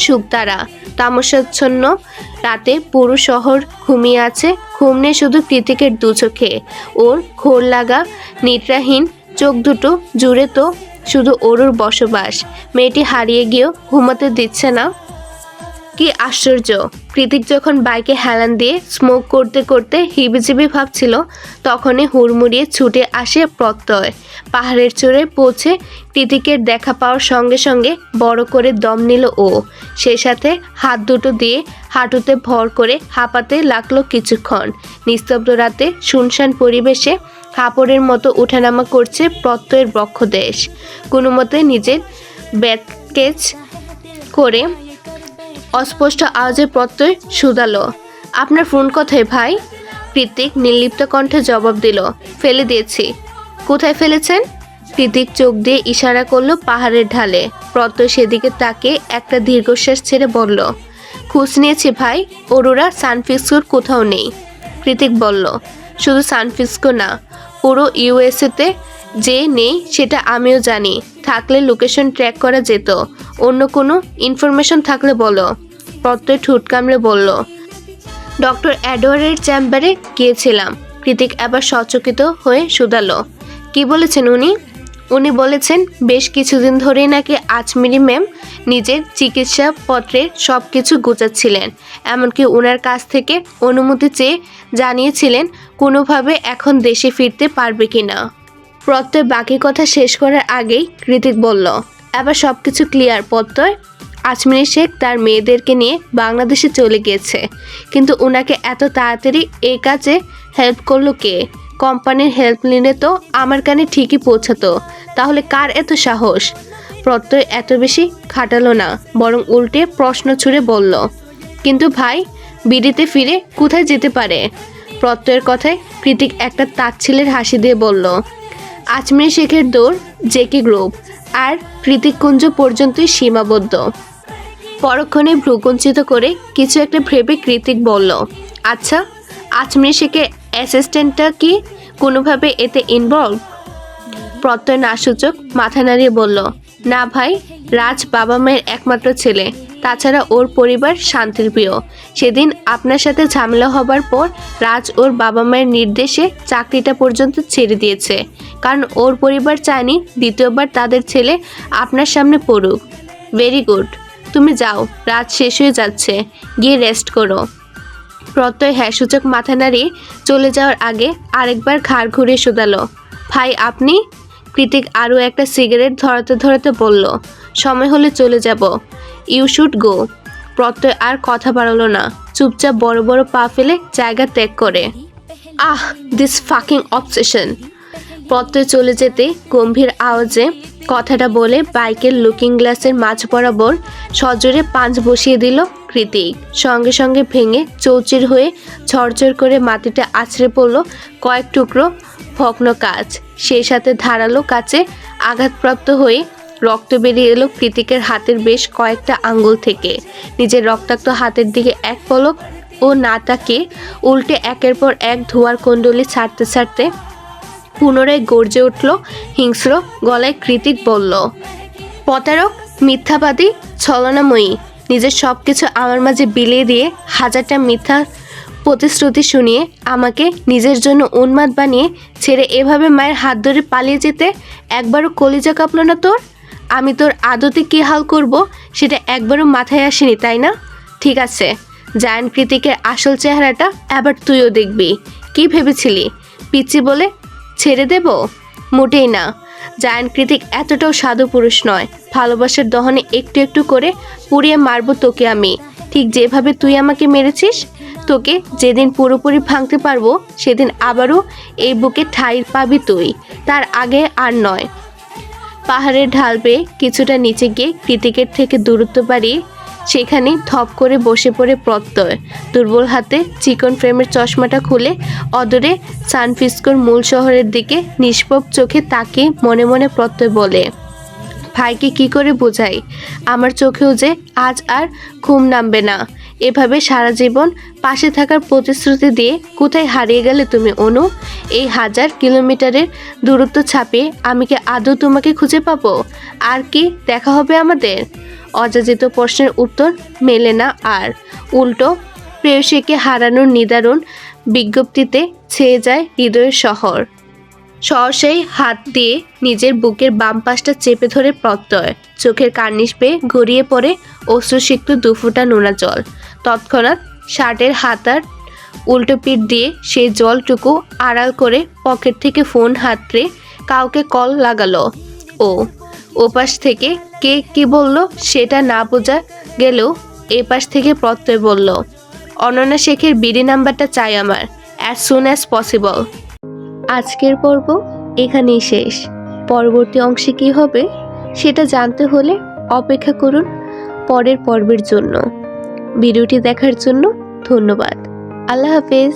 শুকতারা। তামসাচ্ছন্ন রাতে পুরো শহর ঘুমিয়ে আছে। ঘুম নেই শুধু কৃতিকের দু চোখে। ওর ঘোর লাগা নিদ্রাহীন চোখ দুটো জুড়ে তো শুধু অরুর বসবাস। মেয়েটি হারিয়ে গিয়েও ঘুমাতে দিচ্ছে না। কি আশ্চর্য! কৃতিক যখন বাইকে হেলান দিয়ে স্মোক করতে করতে হিবিজিবি ভাবছিল, তখনই হুড়মুড়িয়ে ছুটে আসে প্রত্যয়। পাহাড়ের চূড়ায় পৌঁছে কৃতিকের দেখা পাওয়ার সঙ্গে সঙ্গে বড় করে দম নিল ও। সেই সাথে হাত দুটো দিয়ে হাঁটুতে ভর করে হাঁপাতে লাগলো কিছুক্ষণ। নিস্তব্ধ রাতে শুনশান পরিবেশে কাপড়ের মতো ওঠানামা করছে প্রত্যয়ের বক্ষদেশ। কোনো মতে নিজের ব্যাটকেজ করে অস্পষ্ট আওয়াজে প্রত্যয় শুধালো, আপনার ফোন কোথায় ভাই? কৃতিক নির্লিপ্ত কণ্ঠে জবাব দিল, ফেলে দিয়েছি। কোথায় ফেলেছেন? কৃতিক চোখ দিয়ে ইশারা করলো পাহাড়ের ঢালে। প্রত্যয় সেদিকে তাকে একটা দীর্ঘশ্বাস ছেড়ে বলল, খোঁজ নিয়েছি ভাই, অরুরা সানফ্রান্সিসকোর কোথাও নেই। কৃতিক বলল, শুধু সানফ্রান্সিসকো না, পুরো ইউএসএতে যে নেই সেটা আমিও জানি। থাকলে লোকেশন ট্র্যাক করা যেত। অন্য কোনো ইনফরমেশন থাকলে বলো। প্রত্যয় ঠোঁট কামড়ে বলল, ডক্টর এডওয়ার্ডের চেম্বারে গিয়েছিলাম। কৃতিক এবার সচকিত হয়ে শুধালো, কি বলেছেন উনি? উনি বলেছেন বেশ কিছুদিন ধরেই নাকি আজমিরি ম্যাম নিজের চিকিৎসাপত্রের সব কিছু গোছাচ্ছিলেন। এমনকি ওনার কাছ থেকে অনুমতি চেয়ে জানিয়েছিলেন কোনোভাবে এখন দেশে ফিরতে পারবে কিনা। প্রত্যয় বাকি কথা শেষ করার আগেই কৃতিক বলল, এবার সব কিছু ক্লিয়ার প্রত্যয়। আজমিরি শেখ তার মেয়েদেরকে নিয়ে বাংলাদেশে চলে গিয়েছে, কিন্তু ওনাকে এত তাড়াতাড়ি এই কাজে হেল্প করলো কে? কোম্পানির হেল্প নিলে তো আমার কানে ঠিকই পৌঁছাতো। তাহলে কার এত সাহস? প্রত্যয় এত বেশি খাটালো না, বরং উল্টে প্রশ্ন ছুড়ে বলল, কিন্তু ভাই, বিডিতে ফিরে কোথায় যেতে পারে? প্রত্যয়ের কথায় কৃতিক একটা তাচ্ছিলের হাসি দিয়ে বলল, আজমিরি শেখের দৌড় জেকে গ্রুপ আর কৃতিককুঞ্জ পর্যন্তই সীমাবদ্ধ। পরক্ষণে ভ্রুকুঞ্চিত করে কিছু একটা ভেবে কৃতিক বলল, আচ্ছা, আজমিরি শেখের অ্যাসিস্ট্যান্টটা কি কোনোভাবে এতে ইনভলভ? প্রত্যয় নাসূচক মাথা নাড়িয়ে বলল, না ভাই, রাজ বাবা মায়ের একমাত্র ছেলে। তাছাড়া ওর পরিবার শান্তির প্রিয়। সেদিন আপনার সাথে ঝামেলা হবার পর রাজ ওর বাবা মায়ের নির্দেশে চাকরিটা পর্যন্ত ছেড়ে দিয়েছে, কারণ ওর পরিবার চায়নি দ্বিতীয়বার তাদের ছেলে আপনার সামনে পড়ুক। ভেরি গুড, তুমি যাও, রাত শেষ হয়ে যাচ্ছে, গিয়ে রেস্ট করো। প্রত্যয় হ্যাঁ সূচক মাথা নাড়িয়ে চলে যাওয়ার আগে আরেকবার ঘাড় ঘুরিয়ে শোধালো, ভাই আপনি? কৃতিক আরও একটা সিগারেট ধরাতে ধরাতে বলল, সময় হলে চলে যাব। You should go. প্রত্যয় আর কথা বাড়ালো না, চুপচাপ বড় বড় পা ফেলে জায়গা ত্যাগ করে। আহ, দিস ফাকিং অবসেশন। প্রত্যয় চলে যেতে গম্ভীর আওয়াজে কথাটা বলে বাইকের লুকিং গ্লাসের মাঝ বরাবর সজোরে পাঁচ বসিয়ে দিল কৃতিক। সঙ্গে সঙ্গে ভেঙে চৌচির হয়ে ঝরঝর করে মাটিতে আছড়ে পড়ল কয়েক টুকরো ভগ্ন কাঁচ। সেই সাথে ধারালো কাচে আঘাতপ্রাপ্ত হয়ে রক্ত বেরিয়ে এলো কৃতিকের হাতের বেশ কয়েকটা আঙ্গুল থেকে। নিজের রক্তাক্ত হাতের দিকে এক পলক ও না তাকিয়ে উল্টে একের পর এক ধোয়ার কুণ্ডলি ছাড়তে ছাড়তে পুনরায় গর্জে উঠল হিংস্র গলায়। কৃতিক বলল, প্রতারক, মিথ্যাবাদী, ছলনাময়ী, নিজের সব কিছু আমার মাঝে বিলিয়ে দিয়ে হাজারটা মিথ্যা প্রতিশ্রুতি শুনিয়ে আমাকে নিজের জন্য উন্মাদ বানিয়ে ছেড়ে এভাবে মায়ের হাত ধরে পালিয়ে যেতে একবারও কলিজা কাঁপলো না তোর? আমি তোর আদতে কী হাল করব সেটা একবারও মাথায় আসেনি, তাই না? ঠিক আছে, জায়ান্ট কৃতিকের আসল চেহারাটা এবার তুইও দেখবি। কি ভেবেছিলি পিচ্চি বলে ছেড়ে দেব? মোটেই না। জায়ান্ট কৃতিক এতটাও সাধু পুরুষ নয়। ভালোবাসার দহনে একটু একটু করে পুড়িয়ে মারবো তোকে আমি, ঠিক যেভাবে তুই আমাকে মেরেছিস। তোকে যেদিন পুরোপুরি ভাঙতে পারবো সেদিন আবারও এই বুকে ঠাঁই পাবি তুই, তার আগে আর নয়। পাহাড়ের ঢাল বেয়ে কিছুটা নিচে গিয়ে কৃতিকের থেকে দূরত্ব বাড়িয়ে সেখানে ধপ করে বসে পড়ে প্রত্যয়। দুর্বল হাতে চিকন ফ্রেমের চশমাটা খুলে অদূরে সানফ্রান্সিসকোর মূল শহরের দিকে নিষ্পাপ চোখে তাকিয়ে মনে মনে প্রত্যয় বলে, ভাইকে কি করে বোঝাই আমার চোখেও যে আজ আর ঘুম নামবে না। এভাবে সারা জীবন পাশে থাকার প্রতিশ্রুতি দিয়ে কোথায় হারিয়ে গেলে তুমি অনু? এই 1000 কিলোমিটারের দূরত্ব ছাপিয়ে আমি কি আদৌ তোমাকে খুঁজে পাবো? আর কি দেখা হবে আমাদের? অযাচিত প্রশ্নের উত্তর মেলে না আর। উল্টো প্রেয়সীকে হারানোর নিদারুণ বিজ্ঞপ্তিতে ছেয়ে যায় হৃদয়ের শহর। সহসাই হাত দিয়ে নিজের বুকের বাম পাশটা চেপে ধরে প্রত্যয়। চোখের কার্নিশ বেয়ে গড়িয়ে পড়ে অশ্রুসিক্ত দুফোঁটা নোনা জল। তৎক্ষণাৎ শার্টের হাতার উল্টো পিঠ দিয়ে সেই জলটুকু আড়াল করে পকেট থেকে ফোন হাতড়ে কাউকে কল লাগালো। ওপাশ থেকে কে কি বলল সেটা না বোঝা গেলেও এপাশ থেকে প্রত্যয় বলল, অনন্যা শেখের বিডি নাম্বারটা চাই আমার, অ্যাজ সুন অ্যাজ পসিবল। আজকের পর্ব এখানেই শেষ। পরবর্তী অংশে কী হবে সেটা জানতে হলে অপেক্ষা করুন পরের পর্বের জন্য। ভিডিওটি দেখার জন্য ধন্যবাদ। আল্লাহ হাফেজ।